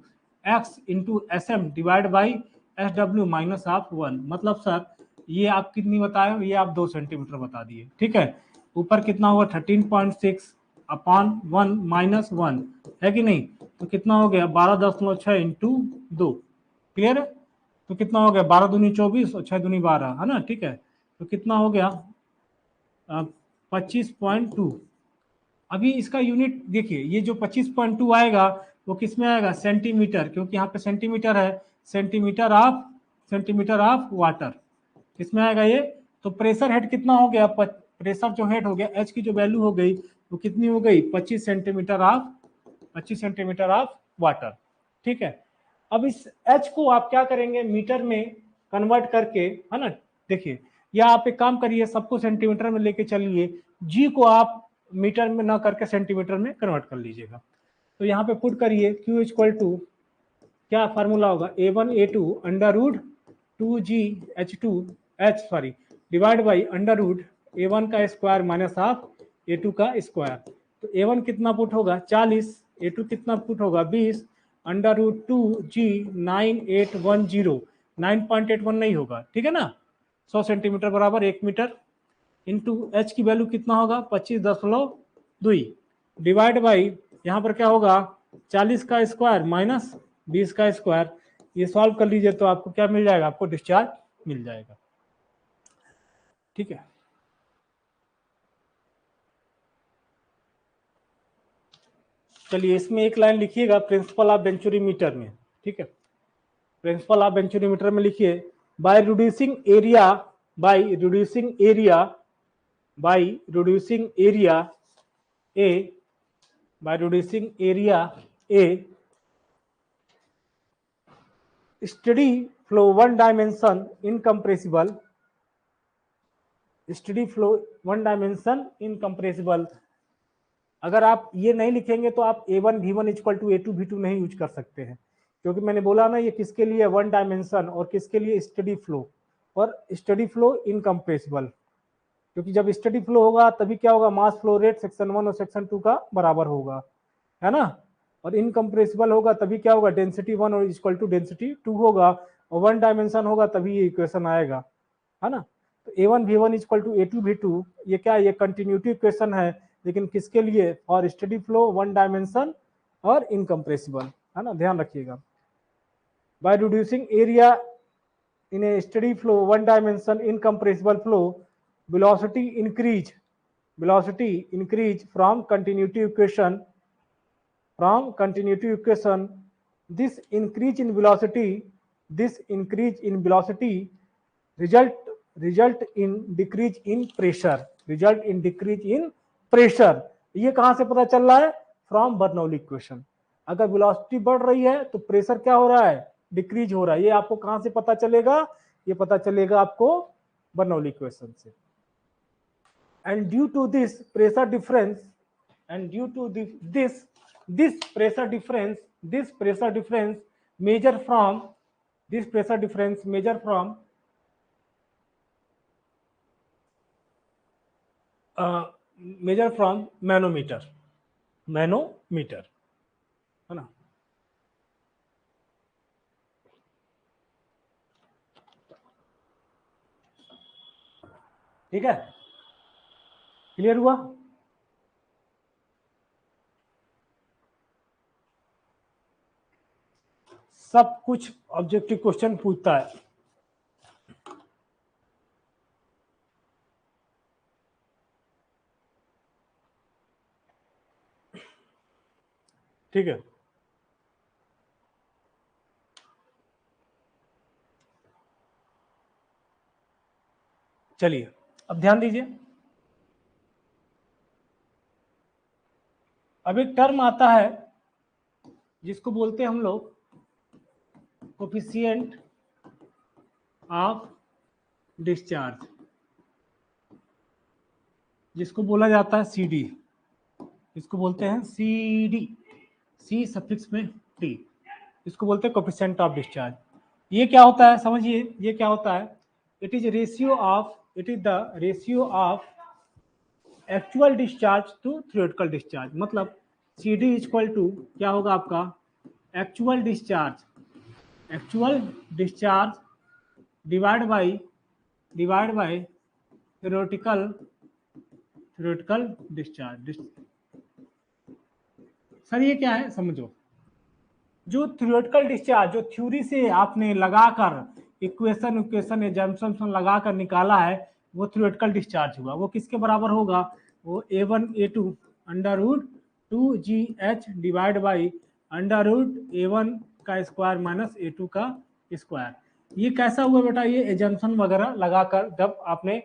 X into S M divide by S W minus of 1, मतलब सर ये आप कितनी बताए, ये आप 2 सेंटीमीटर बता दिए, ठीक है। ऊपर कितना होगा 13.6 अपॉन 1 माइनस 1, है कि नहीं, तो कितना हो गया 12.6 इंटू 2, क्लियर है, तो कितना हो गया 12 दूनी 24 और 6 दूनी 12, है ना, ठीक है, तो कितना हो गया 25.2। अभी इसका यूनिट देखिए, ये जो 25.2 आएगा वो किस में आएगा, सेंटीमीटर, क्योंकि यहाँ पे सेंटीमीटर है, सेंटीमीटर ऑफ वाटर, किसमें आएगा ये, तो प्रेशर हेड कितना हो गया, प्रेशर जो हेड हो गया, एच की जो वैल्यू हो गई वो कितनी हो गई 25 सेंटीमीटर ऑफ वाटर, ठीक है। अब इस एच को आप क्या करेंगे, मीटर में कन्वर्ट करके, है ना, देखिए, या आप एक काम करिए, सबको सेंटीमीटर में लेके चलिए, जी को आप मीटर में ना करके सेंटीमीटर में कन्वर्ट कर लीजिएगा। तो यहाँ पे पुट करिए Q इक्वल टू क्या फार्मूला होगा, A1A2 under root 2G sorry divide by under root A1 का स्क्वायर माइनस हाफ A2 का स्क्वायर। तो A1 कितना पुट होगा 40, A2 कितना पुट होगा 20, अंडर रूट 2G 9810, 9.81 नहीं होगा, ठीक है ना, 100 सेंटीमीटर बराबर 1 मीटर, इंटू एच की वैल्यू कितना होगा 25.2 डिवाइड बाई यहाँ पर क्या होगा 40 का स्क्वायर माइनस 20 का स्क्वायर, ये सॉल्व कर लीजिए तो आपको क्या मिल जाएगा, आपको डिस्चार्ज मिल जाएगा। ठीक है, चलिए इसमें एक लाइन लिखिएगा प्रिंसिपल ऑफ वेंचुरीमीटर में। ठीक है, प्रिंसिपल ऑफ वेंचुरीमीटर में लिखिए, by reducing area, by reducing area, by reducing area A, by reducing area A, steady flow one dimension incompressible, steady flow one dimension incompressible। अगर आप ये नहीं लिखेंगे तो आप A1 V1 equal to A2 V2 नहीं यूज कर सकते हैं, क्योंकि मैंने बोला ना ये किसके लिए वन डायमेंशन और किसके लिए स्टडी फ्लो, और स्टडी फ्लो इनकम्प्रेसिबल, क्योंकि जब स्टडी फ्लो होगा तभी क्या होगा, मास फ्लो रेट सेक्शन 1 और सेक्शन 2 का बराबर होगा, है ना, और इनकम्प्रेसिबल होगा तभी क्या होगा, डेंसिटी 1 और इक्वल टू डेंसिटी 2 होगा, और वन डायमेंशन होगा तभी ये इक्वेशन आएगा, है ना। तो A1 V1 equal to A2 V2 ये क्या है, ये कंटिन्यूटी इक्वेशन है, लेकिन किसके लिए, for steady flow one dimension और इनकम्प्रेसिबल, है ना, ध्यान रखिएगा। By reducing area in A steady flow one dimension incompressible flow, velocity increase from continuity equation, this increase in velocity result in decrease in pressure। ये कहां से पता चल रहा है, फ्रॉम बर्नौली इक्वेशन। अगर वेलोसिटी बढ़ रही है तो प्रेशर क्या हो रहा है, डिक्रीज हो रहा है। ये आपको कहां से पता चलेगा, ये पता चलेगा आपको बर्नौली इक्वेशन से। and due to this pressure difference measure from manometer, है ना। ठीक है, क्लियर हुआ। सब कुछ ऑब्जेक्टिव क्वेश्चन पूछता है। ठीक है, चलिए अब ध्यान दीजिए। अब एक टर्म आता है जिसको बोलते हैं हम लोग कोफिशिएंट ऑफ डिस्चार्ज, जिसको बोला जाता है CD, इसको बोलते हैं CD, C सफिक्स में D, इसको बोलते हैं कोफिशिएंट ऑफ डिस्चार्ज। ये क्या होता है समझिए, ये क्या होता है, it is the ratio of actual discharge to theoretical discharge. मतलब CD इक्वल टू क्या होगा आपका, actual discharge divide by theoretical discharge. Sir ये क्या है समझो, जो थ्योरेटिकल डिस्चार्ज, जो थ्योरी से आपने लगाकर इक्वेशन एजम्पशन लगाकर निकाला है, वो थ्योरेटिकल डिस्चार्ज हुआ। वो किसके बराबर होगा, वो A1 A2 under root 2GH divide by under root A1 का स्क्वायर माइनस A2 का स्क्वायर। ये कैसा हुआ बेटा, ये एजम्पशन वगैरह लगाकर जब आपने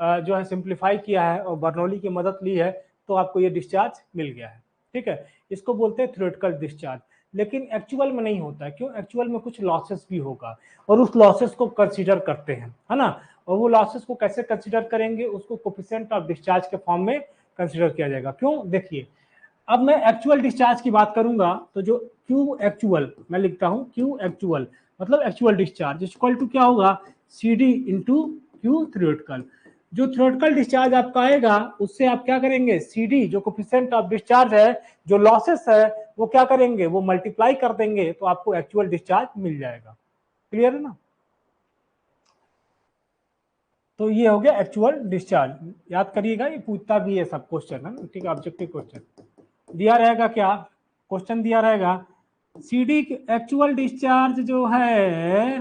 जो है सिंप्लीफाई किया है और बर्नौली की मदद ली है तो आपको ये डिस्चार्ज मिल गया है। ठीक है, इसको बोलते हैं थ्योरेटिकल डिस्चार्ज। लेकिन एक्चुअल में नहीं होता है, क्यों, एक्चुअल में कुछ लॉसेस भी होगा और उस लॉसेस को कंसीडर करते हैं, है ना। और वो लॉसेस को कैसे कंसीडर करेंगे, उसको कोफिशिएंट ऑफ डिस्चार्ज के फॉर्म में कंसीडर किया जाएगा। क्यों, देखिए अब मैं एक्चुअल डिस्चार्ज की बात करूंगा तो जो Q एक्चुअल मैं लिखता हूं, Q एक्चुअल मतलब एक्चुअल डिस्चार्ज इक्वल टू क्या होगा, CD इंटू Q थ्योरेटिकल। जो थ्योरेटिकल डिस्चार्ज आपका आएगा उससे आप क्या करेंगे, CD जो कोफिशिएंट ऑफ डिस्चार्ज है, जो लॉसेस है, वो क्या करेंगे, वो मल्टीप्लाई कर देंगे तो आपको एक्चुअल डिस्चार्ज मिल जाएगा। क्लियर है ना। तो ये हो गया एक्चुअल डिस्चार्ज, याद करिएगा, ये पूछता भी है सब क्वेश्चन, है ना। ठीक है, ऑब्जेक्टिव क्वेश्चन दिया रहेगा, क्या क्वेश्चन दिया रहेगा, CD एक्चुअल डिस्चार्ज जो है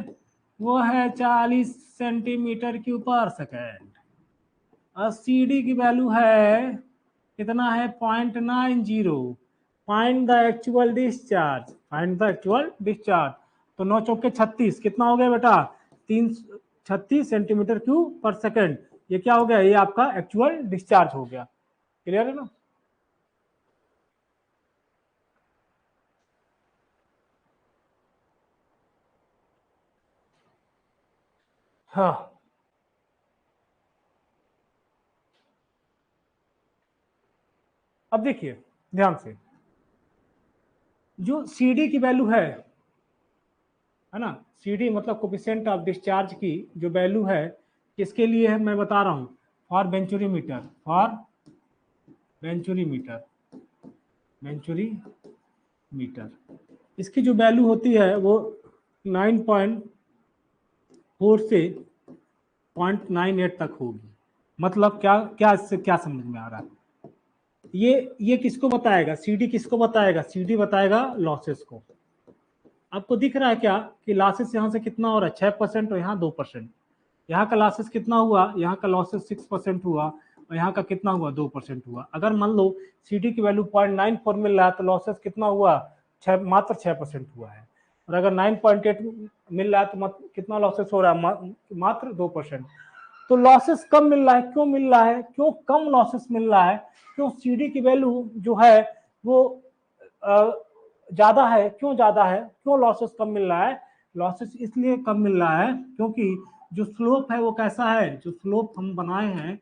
वो है 40 सेंटीमीटर क्यूब पर सेकेंड। और सी डी की वैल्यू है कितना है 0.90। Find the actual discharge, find the actual discharge. तो 9 चौके 36 कितना हो गया बेटा 336 सेंटीमीटर क्यूब पर सेकेंड। ये क्या हो गया, ये आपका एक्चुअल डिस्चार्ज हो गया। क्लियर है ना। हाँ अब देखिए ध्यान से, जो सी डी की वैल्यू है ना, सी डी मतलब कोफिशिएंट ऑफ डिस्चार्ज की जो वैल्यू है किसके लिए है मैं बता रहा हूं, for venturi meter, for venturi meter, venturi meter. इसकी जो वैल्यू होती है वो 9.4 से 0.98 तक होगी। मतलब क्या क्या इससे क्या समझ में आ रहा है, ये किसको बताएगा, सीडी किसको बताएगा, सीडी बताएगा लॉसेस को। आपको दिख रहा है क्या कि लॉसेस यहाँ से कितना हो रहा है 6% और यहाँ 2%। यहाँ का लॉसेस कितना हुआ, यहाँ का लॉसेस 6% हुआ और यहाँ का कितना हुआ 2% हुआ। अगर मान लो सीडी की वैल्यू 0.94 मिल रहा है तो लॉसेस कितना हुआ मात्र 6% हुआ है। और अगर 9.8 मिल रहा है तो कितना लॉसेस हो रहा है मात्र 2%। तो लॉसेस कम मिल रहा है, क्यों मिल रहा है, क्यों कम लॉसेस मिल रहा है, क्यों सीडी की वैल्यू जो है वो ज्यादा है, क्यों ज्यादा है, क्यों लॉसेस कम मिल रहा है। लॉसेस इसलिए कम मिल रहा है क्योंकि जो स्लोप है वो कैसा है, जो स्लोप हम बनाए हैं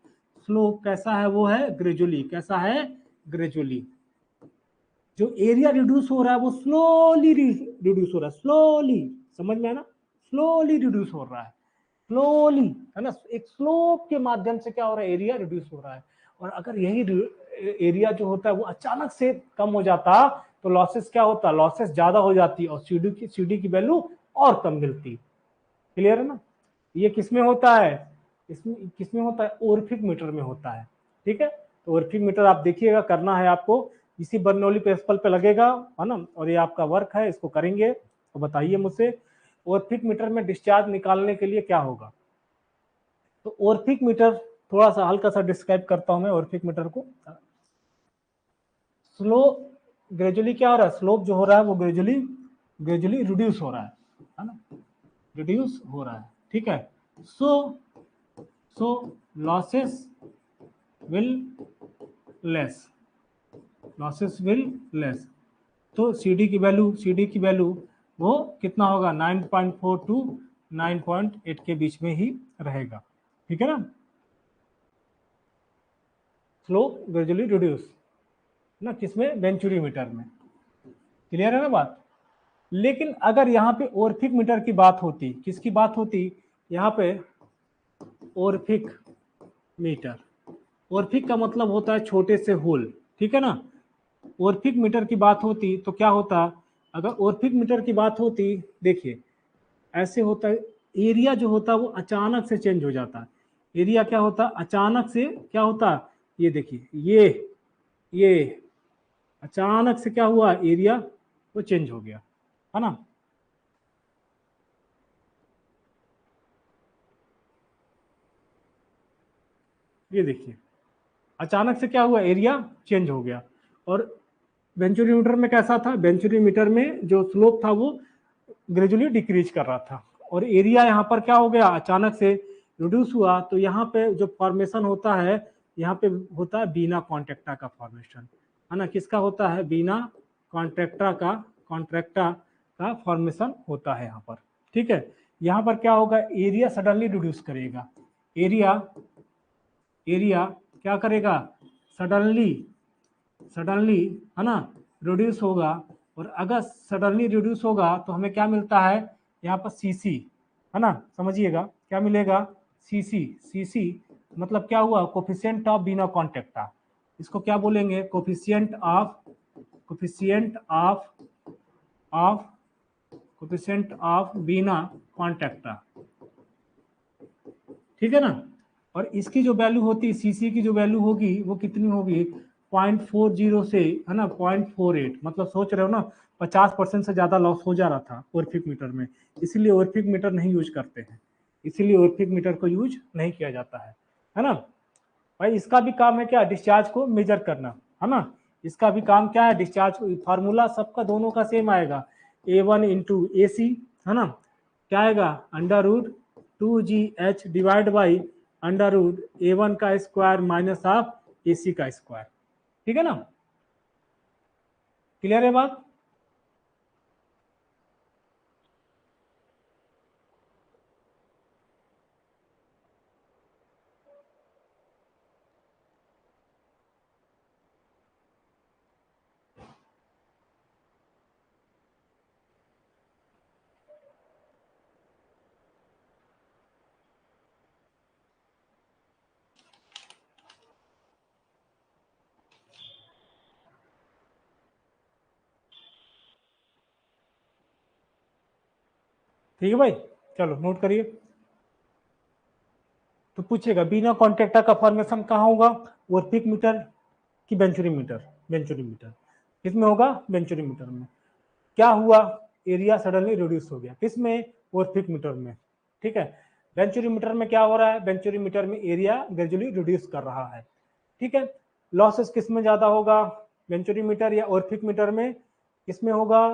स्लोप कैसा है, वो है ग्रेजुअली, कैसा है ग्रेजुअली। जो एरिया रिड्यूस हो रहा है वो स्लोली रिड्यूस हो रहा है, स्लोली, समझ में है ना, स्लोली रिड्यूस हो रहा है, स्लोली, है ना, एक स्लोप के माध्यम से क्या हो रहा है एरिया रिड्यूस हो रहा है। और अगर यही एरिया जो होता है वो अचानक से कम हो जाता तो लॉसेस क्या होता, लॉसेस ज्यादा हो जाती और सीडी की वैल्यू और कम मिलती। क्लियर है ना। ये किसमें होता है, इसमें किसमें होता है, ओरिफिक मीटर में होता है। ठीक है, तो ओरिफिक मीटर आप देखिएगा, करना है आपको, इसी बर्नौली प्रिंसिपल पे लगेगा, है ना, और ये आपका वर्क है, इसको करेंगे तो बताइए मुझसे ओरिफिक मीटर में डिस्चार्ज निकालने के लिए क्या होगा। तो ओरिफिक मीटर थोड़ा सा हल्का सा डिस्क्राइब करता हूं मैं ओरिफिक मीटर को। स्लो ग्रेजुअली क्या हो रहा है, स्लोप जो हो रहा है वो ग्रेजुअली ग्रेजुअली रिड्यूस हो रहा है ना, रिड्यूस हो रहा है। ठीक है, so so losses will less, losses will less. तो सीडी की वैल्यू वो कितना होगा 9.4 टू 9.8 के बीच में ही रहेगा। ठीक है ना, स्लोप ग्रेजुअली रिड्यूस ना, किसमें वेंचुरी मीटर में। क्लियर है ना बात। लेकिन अगर यहाँ पे ओरिफिक मीटर की बात होती, किसकी बात होती यहाँ पे, ओरिफिक मीटर, ओरिफिक का मतलब होता है छोटे से होल। ठीक है ना, ओरिफिक मीटर की बात होती तो क्या होता, अगर ओरिफिक मीटर की बात होती, देखिए ऐसे होता है, एरिया जो होता है वो अचानक से चेंज हो जाता है। एरिया क्या होता अचानक से, क्या होता, ये देखिए ये अचानक से क्या हुआ एरिया वो चेंज हो गया, है ना। ये देखिए अचानक से क्या हुआ एरिया चेंज हो गया। और वेंचुरी मीटर में कैसा था, वेंचुरी मीटर में जो स्लोप था वो ग्रेजुअली डिक्रीज कर रहा था और एरिया यहाँ पर क्या हो गया अचानक से रिड्यूस हुआ। तो यहाँ पे जो फॉर्मेशन होता है, यहाँ पे होता है बीना कॉन्ट्रैक्टा का फॉर्मेशन, है ना, किसका होता है बीना कॉन्ट्रैक्टा का फॉर्मेशन होता है यहाँ पर। ठीक है, यहाँ पर क्या होगा एरिया सडनली रिड्यूस करेगा, एरिया एरिया क्या करेगा सडनली सडनली, है ना, रिड्यूस होगा। और अगर सडनली रिड्यूस होगा तो हमें क्या मिलता है यहाँ पर सीसी, है ना, समझिएगा क्या मिलेगा सीसी। सीसी मतलब क्या हुआ कोफिशिएंट ऑफ बीना कॉन्टेक्टा, इसको क्या बोलेंगे कोफिशिएंट ऑफ कोफिशिएंट ऑफ बीना कॉन्टेक्टा। ठीक है ना, और इसकी जो वैल्यू होती है सीसी की जो वैल्यू होगी वो कितनी होगी 0.40 से, है ना, 0.48, मतलब सोच रहे हो ना 50% से ज़्यादा लॉस हो जा रहा था ओरिफिक मीटर में, इसीलिए ओरिफिक मीटर नहीं यूज करते हैं, इसीलिए ओरिफिक मीटर को यूज नहीं किया जाता है ना भाई। इसका भी काम है क्या, डिस्चार्ज को मेजर करना, है ना, इसका भी काम क्या है, डिस्चार्ज को, फार्मूला सबका दोनों का सेम आएगा, A1 इंटू ए सी, है ना, क्या आएगा, √2GH डिवाइड बाई √A1 का स्क्वायर माइनस ऑफ AC का स्क्वायर, ठीक है ना, क्लियर है बात। ठीक है भाई, चलो नोट करिए। तो पूछेगा बिना कॉन्टेक्टर का फॉर्मेशन कहाँ होगा, ओरिफिक मीटर की बेंचुरी मीटर, बेंचुरी मीटर किसमें होगा, बेंचुरी मीटर में। क्या हुआ, एरिया सडनली रिड्यूस हो गया, किसमें, ओरिफिक मीटर में, ठीक है। बेंचुरी मीटर में क्या हो रहा है, बेंचुरी मीटर में एरिया ग्रेजुअली रिड्यूस कर रहा है, ठीक है। लॉसेस किसमें ज्यादा होगा, बेंचुरी मीटर या ओरिफिक मीटर में, किसमें होगा,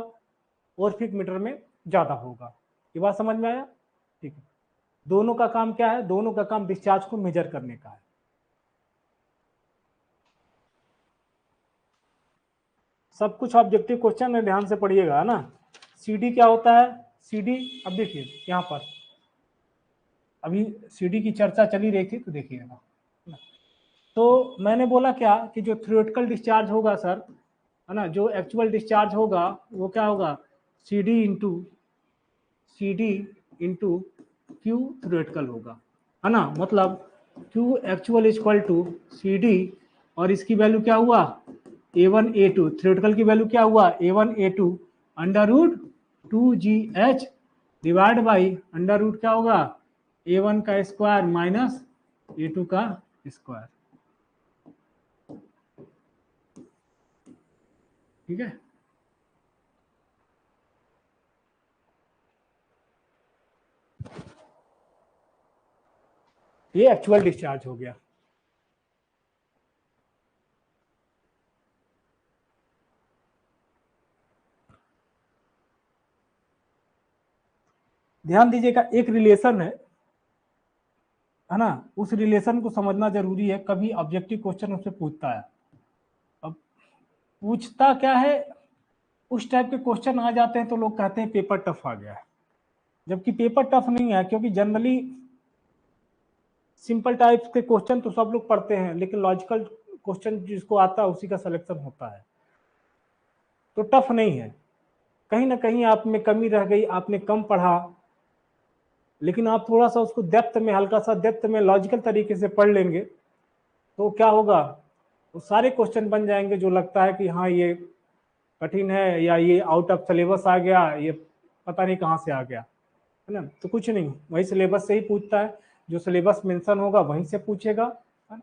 ओरिफिक मीटर में ज्यादा होगा। ये बात समझ में आया, ठीक है। दोनों का काम क्या है, दोनों का काम डिस्चार्ज को मेजर करने का है। सब कुछ ऑब्जेक्टिव क्वेश्चन है, ध्यान से पढ़िएगा, है ना। सीडी क्या होता है, सीडी, अब देखिए यहाँ पर अभी सीडी की चर्चा चली रही थी, तो देखिएगा। तो मैंने बोला क्या कि जो थ्योरेटिकल डिस्चार्ज होगा सर, है ना, जो एक्चुअल डिस्चार्ज होगा वो क्या होगा, C D into Q theoretical होगा, है ना, मतलब Q actual equal to C D, और इसकी वैल्यू क्या हुआ, A1 A2, थ्योरेटिकल की वैल्यू क्या हुआ, A1 A2 √2GH divide by √ क्या होगा, A1 का स्क्वायर माइनस A2 का स्क्वायर, ठीक है। ये एक्चुअल डिस्चार्ज हो गया। ध्यान दीजिएगा, एक रिलेशन है ना, उस रिलेशन को समझना जरूरी है, कभी ऑब्जेक्टिव क्वेश्चन उससे पूछता है। अब पूछता क्या है, उस टाइप के क्वेश्चन आ जाते हैं तो लोग कहते हैं पेपर टफ आ गया है, जबकि पेपर टफ नहीं है, क्योंकि जनरली सिंपल टाइप के क्वेश्चन तो सब लोग पढ़ते हैं, लेकिन लॉजिकल क्वेश्चन जिसको आता है उसी का सिलेक्शन होता है, तो टफ नहीं है। कहीं ना कहीं आप में कमी रह गई, आपने कम पढ़ा, लेकिन आप थोड़ा सा उसको डेप्थ में, हल्का सा डेप्थ में लॉजिकल तरीके से पढ़ लेंगे, तो क्या होगा, वो सारे क्वेश्चन बन जाएंगे जो लगता है कि हाँ ये कठिन है, या ये आउट ऑफ सिलेबस आ गया, ये पता नहीं कहाँ से आ गया, है ना। तो कुछ नहीं, वही सिलेबस से ही पूछता है, जो सिलेबस मेंशन होगा वहीं से पूछेगा, है ना?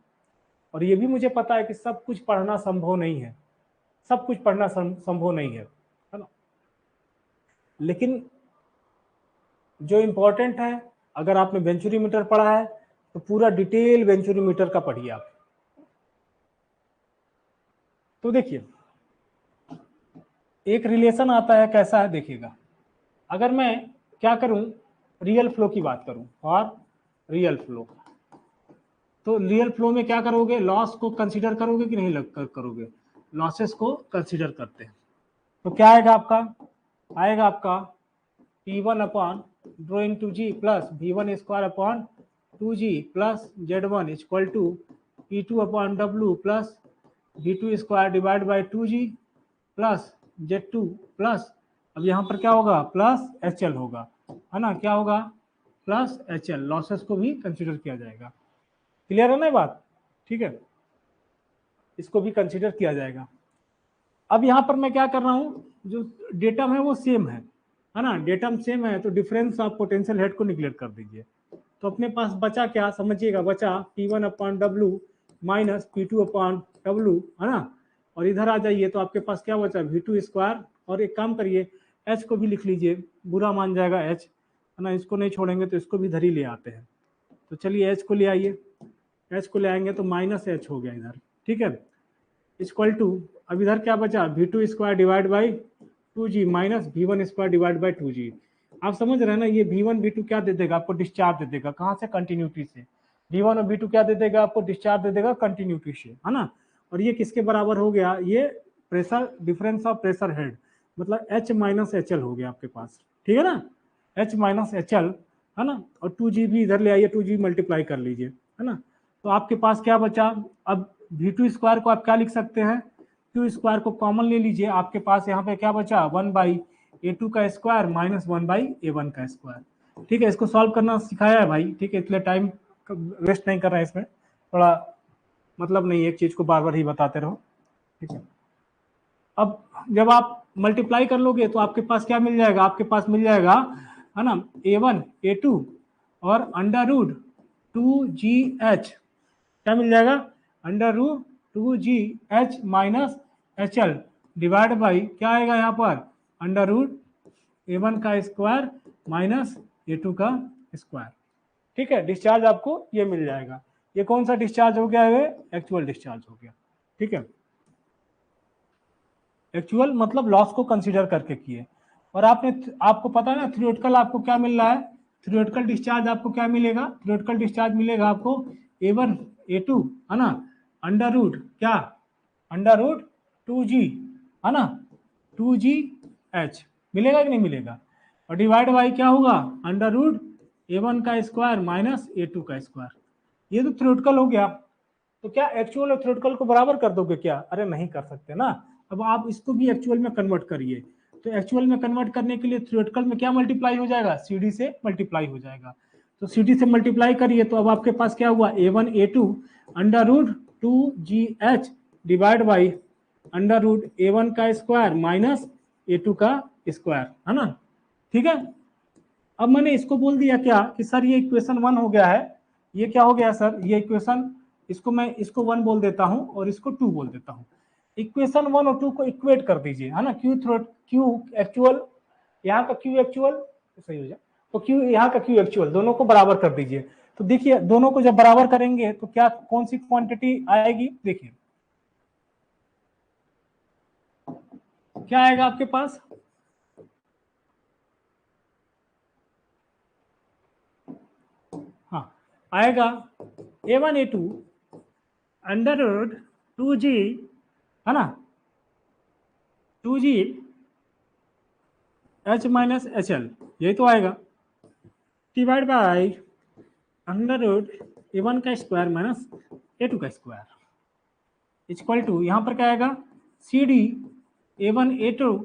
और ये भी मुझे पता है कि सब कुछ पढ़ना संभव नहीं है, सब कुछ पढ़ना संभव नहीं है ना, लेकिन जो इम्पोर्टेंट है, अगर आपने वेंचुरी मीटर पढ़ा है तो पूरा डिटेल वेंचुरी मीटर का पढ़िए आप। तो देखिए एक रिलेशन आता है, कैसा है देखिएगा, अगर मैं क्या करूं, रियल फ्लो की बात करूं, और रियल फ्लो, तो रियल फ्लो में क्या करोगे, लॉस को कंसीडर करोगे कि नहीं करोगे, लॉसेस को कंसीडर करते हैं। तो क्या आएगा आपका, आएगा आपका P1 upon rho into G plus V1 square upon 2G plus Z1 equal to P2 upon W plus V2 square divide by 2G plus Z2 plus, अब यहाँ पर क्या होगा, प्लस HL होगा, है ना, क्या होगा, प्लस HL, लॉसेस को भी कंसीडर किया जाएगा। क्लियर है ना बात, ठीक है, इसको भी कंसीडर किया जाएगा। अब यहाँ पर मैं क्या कर रहा हूँ, जो डेटम है वो सेम है ना, डेटम सेम है, तो डिफरेंस ऑफ पोटेंशियल हेड को निगलेक्ट कर दीजिए। तो अपने पास बचा क्या, समझिएगा, बचा P1 upon W minus P2 upon W, है ना, और इधर आ जाइए तो आपके पास क्या बचा, V2 स्क्वायर, और एक काम करिए H को भी लिख लीजिए, बुरा मान जाएगा H, है ना, इसको नहीं छोड़ेंगे तो इसको भी इधर ही ले आते हैं। तो चलिए H को ले आइए, H को ले आएंगे तो माइनस H हो गया इधर, ठीक है, इक्वल टू, अब इधर क्या बचा, V2 square divide by 2G minus V1 square divide by 2G। आप समझ रहे हैं ना, ये V1 V2 क्या दे देगा आपको, डिस्चार्ज दे देगा, कहाँ से, कंटिन्यूटी से। V1 और V2 क्या दे देगा आपको, डिस्चार्ज दे देगा कंटिन्यूटी से, है ना। और ये किसके बराबर हो गया, ये pressure, difference of pressure head, मतलब H माइनस HL हो गया आपके पास, ठीक है ना, H माइनस HL, है ना, और 2G भी इधर ले आइए, 2G मल्टीप्लाई कर लीजिए, है ना। तो आपके पास क्या बचा, अब V2 स्क्वायर को आप क्या लिख सकते हैं, Q स्क्वायर को कॉमन ले लीजिए, आपके पास यहाँ पे क्या बचा, 1/A2 का स्क्वायर माइनस 1/A1 का स्क्वायर, ठीक है। इसको सॉल्व करना सिखाया है भाई, ठीक है, इसलिए टाइम वेस्ट नहीं कर रहा है इसमें, थोड़ा मतलब नहीं एक चीज को बार बार ही बताते रहो, ठीक है। अब जब आप मल्टीप्लाई कर लोगे तो आपके पास क्या मिल जाएगा, आपके पास मिल जाएगा, है ना, A1 A2 और अंडर रूट 2GH, क्या मिल जाएगा, under root 2GH minus HL divide by क्या आएगा यहाँ पर, अंडर रूट A1 का स्क्वायर माइनस A2 का स्क्वायर, ठीक है। डिस्चार्ज आपको ये मिल जाएगा, ये कौन सा डिस्चार्ज हो गया है, एक्चुअल डिस्चार्ज हो गया, ठीक है। एक्चुअल मतलब लॉस को कंसीडर करके किए, और आपको पता है ना थ्योरेटिकल आपको क्या मिल रहा है, थ्योरेटिकल डिस्चार्ज आपको क्या मिलेगा, थ्योरेटिकल डिस्चार्ज मिलेगा आपको A1 A2, है ना, अंडर रूट क्या, अंडर रूट 2G, है ना, 2GH मिलेगा कि नहीं मिलेगा, और डिवाइड बाई क्या होगा, अंडर रूट A1 का स्क्वायर माइनस A2 का स्क्वायर। ये तो थ्योरेटिकल हो गया, तो क्या एक्चुअल और थ्योरेटिकल को बराबर कर दोगे क्या, अरे नहीं कर सकते ना। अब आप इसको भी एक्चुअल में कन्वर्ट करिए, तो एक्चुअल में कन्वर्ट करने के लिए थ्योरेटिकल में क्या मल्टीप्लाई हो जाएगा, CD से मल्टीप्लाई हो जाएगा, तो CD से मल्टीप्लाई करिए, तो अब आपके पास क्या हुआ, A1 A2 under root 2GH divide by under root A1 का स्क्वायर माइनस A2 का स्क्वायर, है ना, ठीक है। अब मैंने इसको बोल दिया क्या कि सर ये इक्वेशन 1 हो गया है, ये क्या हो गया सर, ये इक्वेशन, इसको मैं इसको 1 बोल देता हूं और इसको 2 बोल देता हूं। इक्वेशन 1 और 2 को इक्वेट कर दीजिए, है ना, क्यू एक्चुअल, यहाँ का क्यू एक्चुअल सही हो जाए, तो क्यू यहाँ का क्यू एक्चुअल, दोनों को बराबर कर दीजिए। तो देखिए दोनों को जब बराबर करेंगे तो क्या, कौन सी क्वांटिटी आएगी, देखिए क्या आएगा आपके पास, हाँ आएगा A1 A2 under root 2G, है ना, 2G H माइनस HL, यही तो आएगा, divide by under root A1 का स्क्वायर माइनस A2 का स्क्वायर इक्वल टू, यहाँ पर क्या आएगा, CD A1 A2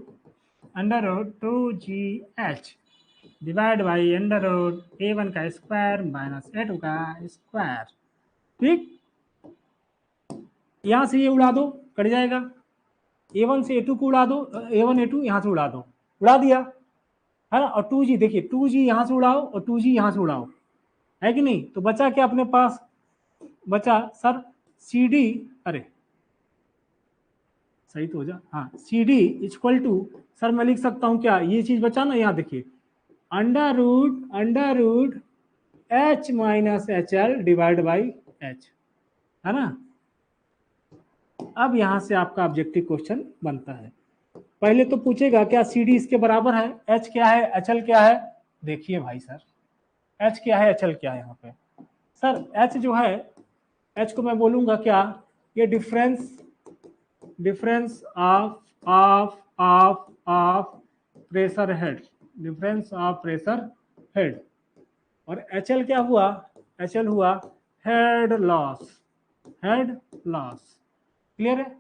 under root 2GH divide by under root A1 का स्क्वायर माइनस A2 का स्क्वायर, ठीक। यहाँ से ये उड़ा दो, कट जाएगा, A1 से A2 को उड़ा दो, A1 A2 यहाँ से उड़ा दो, उड़ा दिया, है ना, और 2G देखिए 2G यहाँ से उड़ाओ और 2G यहाँ से उड़ाओ, है कि नहीं, तो बचा क्या अपने पास, बचा सर CD, अरे सही तो हो जा, हाँ CD इक्वल टू, सर मैं लिख सकता हूँ क्या, ये चीज बचा ना, यहाँ देखिए under root H minus HL divide by H, है ना। अब यहां से आपका ऑब्जेक्टिव क्वेश्चन बनता है, पहले तो पूछेगा क्या CD इसके बराबर है, H क्या है HL क्या है, देखिए भाई सर H क्या है HL क्या है, यहाँ पे सर H जो है, H को मैं बोलूंगा क्या, ये difference of pressure head, difference of pressure head, और HL क्या हुआ, HL हुआ head loss, head loss, clear है।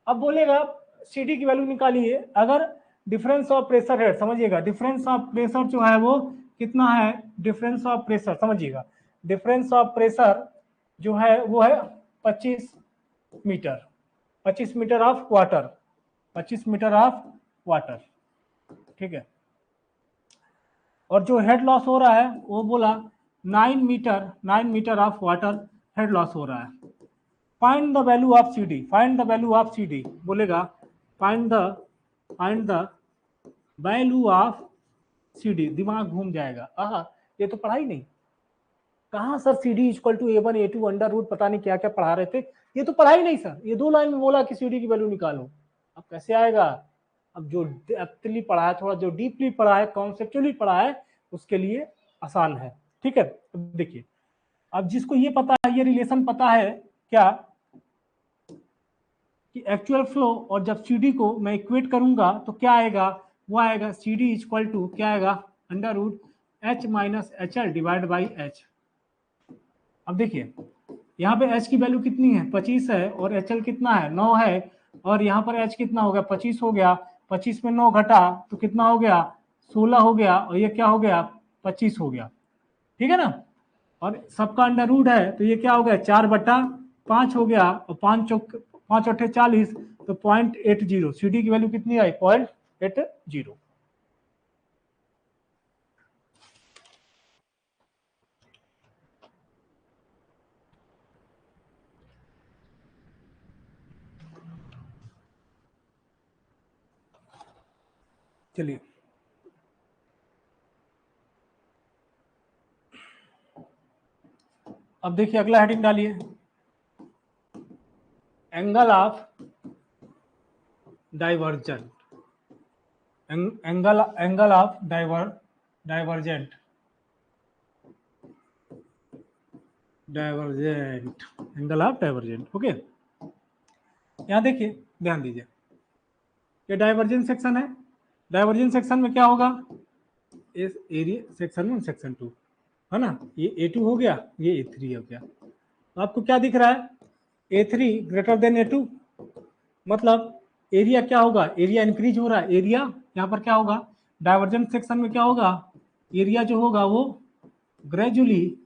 अब बोलेगा CD की वैल्यू निकालिए, अगर डिफरेंस ऑफ प्रेशर हेड, समझिएगा डिफरेंस ऑफ प्रेशर जो है वो कितना है, डिफरेंस ऑफ प्रेशर समझिएगा, डिफरेंस ऑफ प्रेशर जो है वो है 25 metre, 25 metre of water, 25 metre of water, ठीक है। और जो हेड लॉस हो रहा है वो बोला 9 meter of water head loss हो रहा है। Find the value of C D, find the value of C D बोलेगा, find the value of C D. दिमाग घूम जाएगा, आहा ये तो पढ़ा ही नहीं, कहाँ sir C D equal to A1 A2 under root पता नहीं क्या क्या पढ़ा रहे थे, ये तो पढ़ा ही नहीं सर, ये 2 लाइन में बोला कि सी डी की वैल्यू निकालो। अब कैसे आएगा? अब जो डेप्थली पढ़ा है, थोड़ा जो डीपली पढ़ा है, कॉन्सेप्चुअली पढ़ा है, उसके लिए आसान है। ठीक है, अब देखिए, अब जिसको ये पता है, ये रिलेशन पता है क्या कि एक्चुअल फ्लो और जब सीडी को मैं इक्वेट करूंगा तो क्या आएगा, वो आएगा सी डी इक्वल टू क्या आएगा, under root H minus H L divide by H. अब देखिए यहाँ पे h की वैल्यू कितनी है, 25 है, और HL कितना है, 9 है, और यहाँ पर h कितना हो गया, 25 हो गया, 25 में 9 घटा तो कितना हो गया, 16 हो गया, और ये क्या हो गया, 25 हो गया। ठीक है ना, और सबका अंडर रूट है तो ये क्या हो गया, 4/5 हो गया, और 5 अट्ठे 40, तो 0.80, सी डी की वैल्यू कितनी आई, 0.80। चलिए अब देखिए अगला हेडिंग डालिए, angle of divergent, angle of divergent angle of divergent. Okay, यहाँ देखिए, ध्यान दीजिए, ये डाइवर्जेंट सेक्शन है, डाइवर्जेंट सेक्शन में क्या होगा, इस एरिया सेक्शन 1 सेक्शन 2 है ना, ये A2 हो गया, ये A3 हो गया, तो आपको क्या दिख रहा है, A3 ग्रेटर देन A2, मतलब एरिया क्या होगा, एरिया इंक्रीज हो रहा है, एरिया यहाँ पर क्या होगा, डाइवर्जेंट सेक्शन में क्या होगा, एरिया जो होगा वो ग्रेजुअली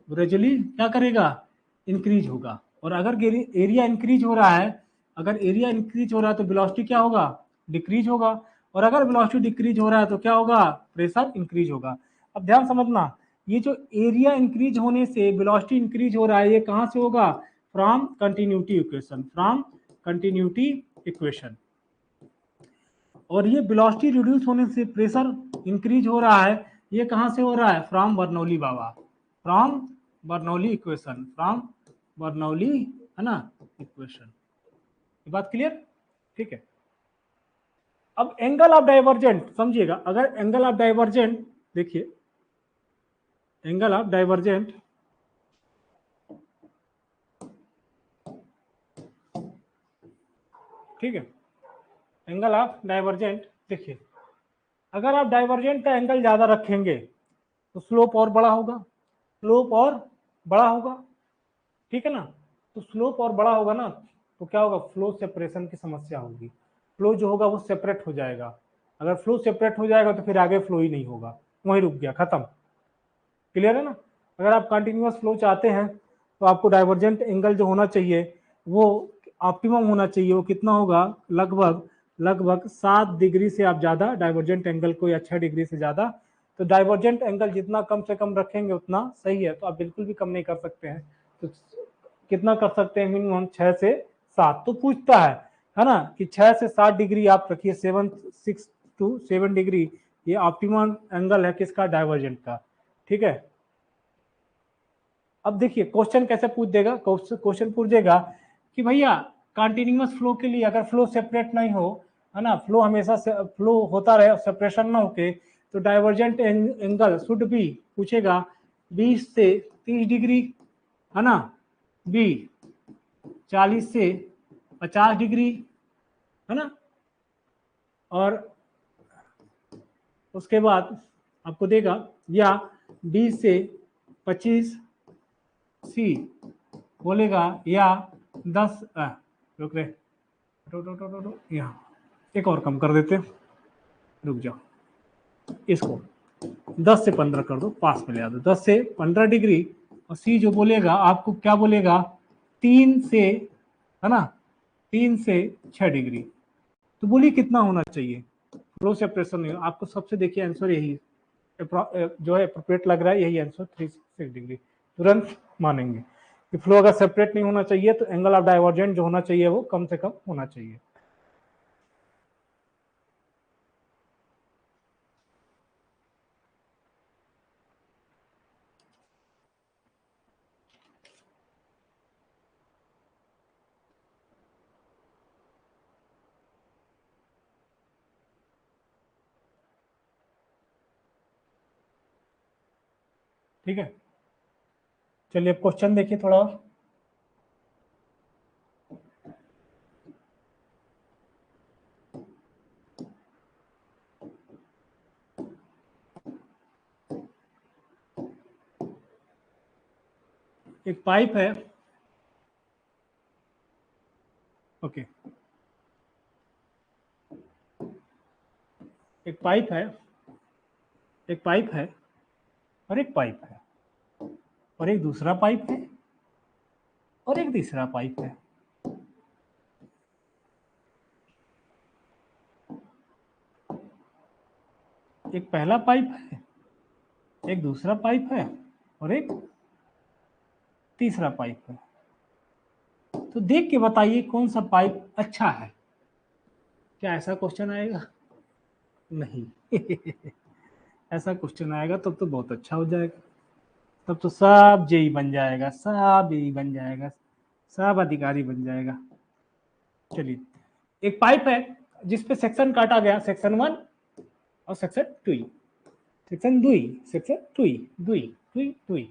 क्या करेगा, इंक्रीज होगा। और अगर एरिया इंक्रीज हो रहा है, अगर एरिया इंक्रीज हो रहा है तो वेलोसिटी क्या होगा, डिक्रीज होगा, और अगर वेलोसिटी डिक्रीज हो रहा है तो क्या होगा, प्रेशर इंक्रीज होगा। अब ध्यान समझना, ये जो एरिया इंक्रीज होने से वेलोसिटी इंक्रीज हो रहा है, ये कहां से होगा, from continuity equation, from continuity equation. और ये वेलोसिटी रिड्यूस होने से प्रेशर इंक्रीज हो रहा है, ये कहां से हो रहा है, from Bernoulli Baba, from Bernoulli equation, from Bernoulli है ना इक्वेशन। ये बात क्लियर, ठीक है। अब एंगल ऑफ डाइवर्जेंट समझिएगा, अगर एंगल ऑफ डाइवर्जेंट देखिए, एंगल ऑफ डाइवर्जेंट ठीक है, एंगल ऑफ डाइवर्जेंट देखिए, अगर आप डाइवर्जेंट का एंगल ज्यादा रखेंगे तो स्लोप और बड़ा होगा, स्लोप और बड़ा होगा, ठीक है ना, तो स्लोप और बड़ा होगा ना, तो क्या होगा, फ्लो सेपरेशन की समस्या होगी, फ्लो जो होगा वो सेपरेट हो जाएगा, अगर फ्लो सेपरेट हो जाएगा तो फिर आगे फ्लो ही नहीं होगा, वहीं रुक गया, खत्म। क्लियर है ना, अगर आप कंटिन्यूअस फ्लो चाहते हैं तो आपको डाइवर्जेंट एंगल जो होना चाहिए वो ऑप्टिमम होना चाहिए, वो कितना होगा, लगभग 7 डिग्री से आप ज़्यादा डाइवर्जेंट एंगल को, या 6 डिग्री से ज़्यादा, तो डाइवर्जेंट एंगल जितना कम से कम रखेंगे उतना सही है, तो आप बिल्कुल भी कम नहीं कर सकते हैं, तो कितना कर सकते हैं, मिनिमम 6 से 7, तो पूछता है ना, कि 6 से 7 डिग्री आप रखिए, 6 to 7 डिग्री ये ऑप्टिमम एंगल है किसका, डाइवर्जेंट का, ठीक है। अब देखिए क्वेश्चन कैसे पूछ देगा, क्वेश्चन पूछ देगा कि भैया कंटिन्यूअस फ्लो के लिए अगर फ्लो सेपरेट नहीं हो, है ना, फ्लो हमेशा फ्लो होता रहे, सेपरेशन ना होके, तो डाइवर्जेंट एंगल शुड बी, पूछेगा 20 से 30 डिग्री, है ना, बी 40 से 50 डिग्री, है ना, और उसके बाद आपको देगा या 20 से 25 सी बोलेगा, या 10 रुक रहे, यहाँ एक और कम कर देते, रुक जाओ, इसको 10 से 15 कर दो, पास में ले आ दो, 10 से 15 डिग्री, और सी जो बोलेगा आपको क्या बोलेगा, 3 से, है ना, 3 से 6 डिग्री, तो बोलिए कितना होना चाहिए, फ्लो सेपरेशन नहीं, आपको सबसे देखिए आंसर यही जो है अप्रोप्रिएट लग रहा है, यही आंसर 3 से 6 डिग्री, तुरंत मानेंगे। कि फ्लो अगर सेपरेट नहीं होना चाहिए तो एंगल ऑफ डाइवर्जेंट जो होना चाहिए वो कम से कम होना चाहिए। ठीक है, चलिए अब क्वेश्चन देखिए थोड़ा और। एक पाइप है, ओके, एक पाइप है, एक पाइप है और एक पाइप है और एक दूसरा पाइप है और एक तीसरा पाइप है। एक पहला पाइप है, एक दूसरा पाइप है और एक तीसरा पाइप है। तो देख के बताइए कौन सा पाइप अच्छा है। क्या ऐसा क्वेश्चन आएगा? नहीं। ऐसा क्वेश्चन आएगा तब तो बहुत अच्छा हो जाएगा, तब तो सब जेई बन जाएगा, सब जेई बन जाएगा, सब अधिकारी बन जाएगा। चलिए, एक पाइप है जिसपे सेक्शन काटा गया, सेक्शन 1 और सेक्शन 2, सेक्शन 2, सेक्शन 2, 2, 2, 2।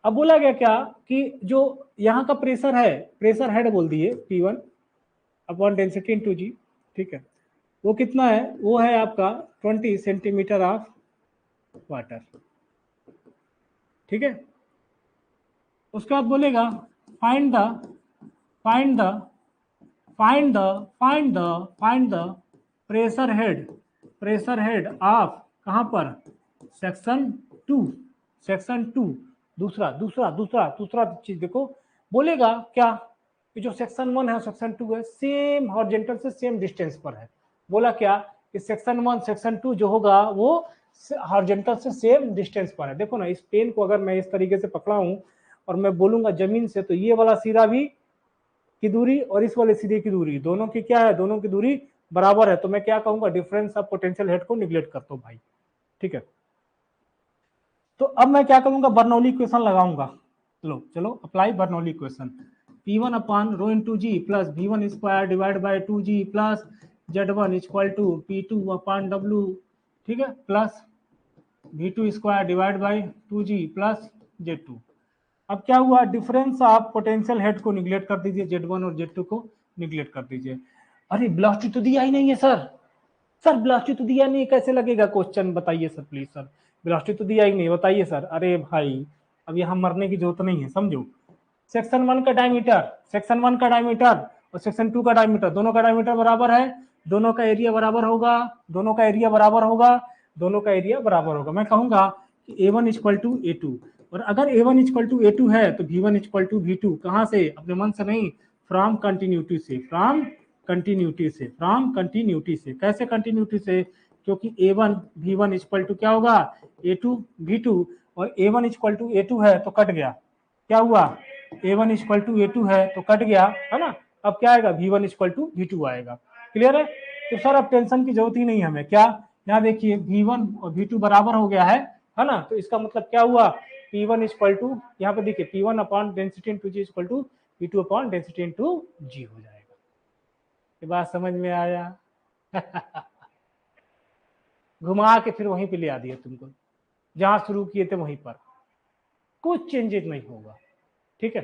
अब बोला गया क्या कि जो यहाँ का प्रेशर है, प्रेशर हेड बोल दिए P1 अपॉन डेंसिटी इनटू जी, ठीक है, वो कितना है? वो है आपका 20 सेंटीमीटर ऑफ वाटर, ठीक है। उसके बाद बोलेगा find the find the find the find the find the pressure head of कहां पर? Section 2, section 2। दूसरा दूसरा दूसरा दूसरा चीज देखो, बोलेगा क्या कि जो सेक्शन 1 है सेक्शन 2 है, सेम हॉरिजॉन्टल से सेम डिस्टेंस पर है। बोला क्या कि सेक्शन 1 सेक्शन 2 जो होगा वो हॉरिजॉन्टल से सेम डिस्टेंस पर है। देखो ना, इस पेन को अगर मैं इस तरीके से पकड़ा हूं और मैं बोलूंगा जमीन से, तो ये वाला सिरा भी की दूरी और इस वाले सिरे की दूरी दोनों की क्या है? दोनों की दूरी बराबर है। तो मैं क्या कहूंगा? डिफरेंस ऑफ पोटेंशियल हेड को निगलेक्ट करता हूं भाई, ठीक है। तो अब मैं क्या करूंगा? बर्नौली इक्वेशन लगाऊंगा। चलो चलो, apply Bernoulli equation. P1 upon rho into G plus V1 square divide by 2G plus Z1 equal to P2 upon W, ठीक है, plus V2 square divide by 2G plus Z2। अब क्या हुआ? Difference of potential head को neglect कर दीजिए, Z1 और Z2 को निगलेक्ट कर दीजिए। अरे वेलोसिटी तो दिया ही नहीं है सर, सर वेलोसिटी तो दिया नहीं, कैसे लगेगा क्वेश्चन? बताइए सर प्लीज सर, वेलोसिटी तो दिया ही नहीं, बताइए सर। अरे भाई अब यहाँ मरने की जरूरत नहीं है, समझो। सेक्शन 1 का डायमीटर, सेक्शन 1 का डायमीटर और सेक्शन 2 का डायमीटर, दोनों का डायमीटर बराबर है, दोनों का एरिया बराबर होगा, दोनों का एरिया बराबर होगा, दोनों का एरिया बराबर होगा। मैं कहूंगा कि A1 इक्वल टू A2, और अगर A1 इक्वल टू A2 है तो V1 इक्वल टू V2। कहां से? अपने मन से नहीं, फ्रॉम कंटिन्यूटी से, फ्रॉम कंटिन्यूटी से, फ्रॉम कंटिन्यूटी से। कैसे कंटिन्यूटी से? क्योंकि A1 V1 इक्वल टू क्या होगा? A2 V2, और A1 इक्वल टू A2 है तो कट गया। क्या हुआ? A1 इक्वल टू A2 है तो कट गया, है ना। अब क्या आएगा? V1 इक्वल टू V2 आएगा। क्लियर है? तो सर अब टेंशन की जरूरत ही नहीं हमें। क्या? यहाँ देखिए V1 और V2 बराबर हो गया है ना। तो इसका मतलब क्या हुआ? P1 इक्वल टू, यहाँ पे देखिए P1 upon density into G equal to P2 upon density into G हो जाएगा। ये बात समझ में आया? घुमा के फिर वहीं पे ले आ दिया तुमको, जहां शुरू किए थे वहीं पर, कुछ चेंजेस नहीं होगा, ठीक है।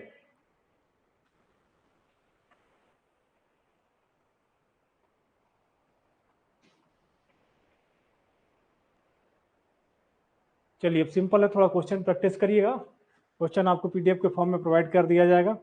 चलिए अब सिंपल है, थोड़ा क्वेश्चन प्रैक्टिस करिएगा। क्वेश्चन आपको पीडीएफ के फॉर्म में प्रोवाइड कर दिया जाएगा।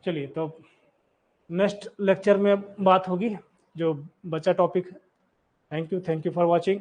चलिए तो नेक्स्ट लेक्चर में बात होगी जो बचा टॉपिक है। Thank you for watching.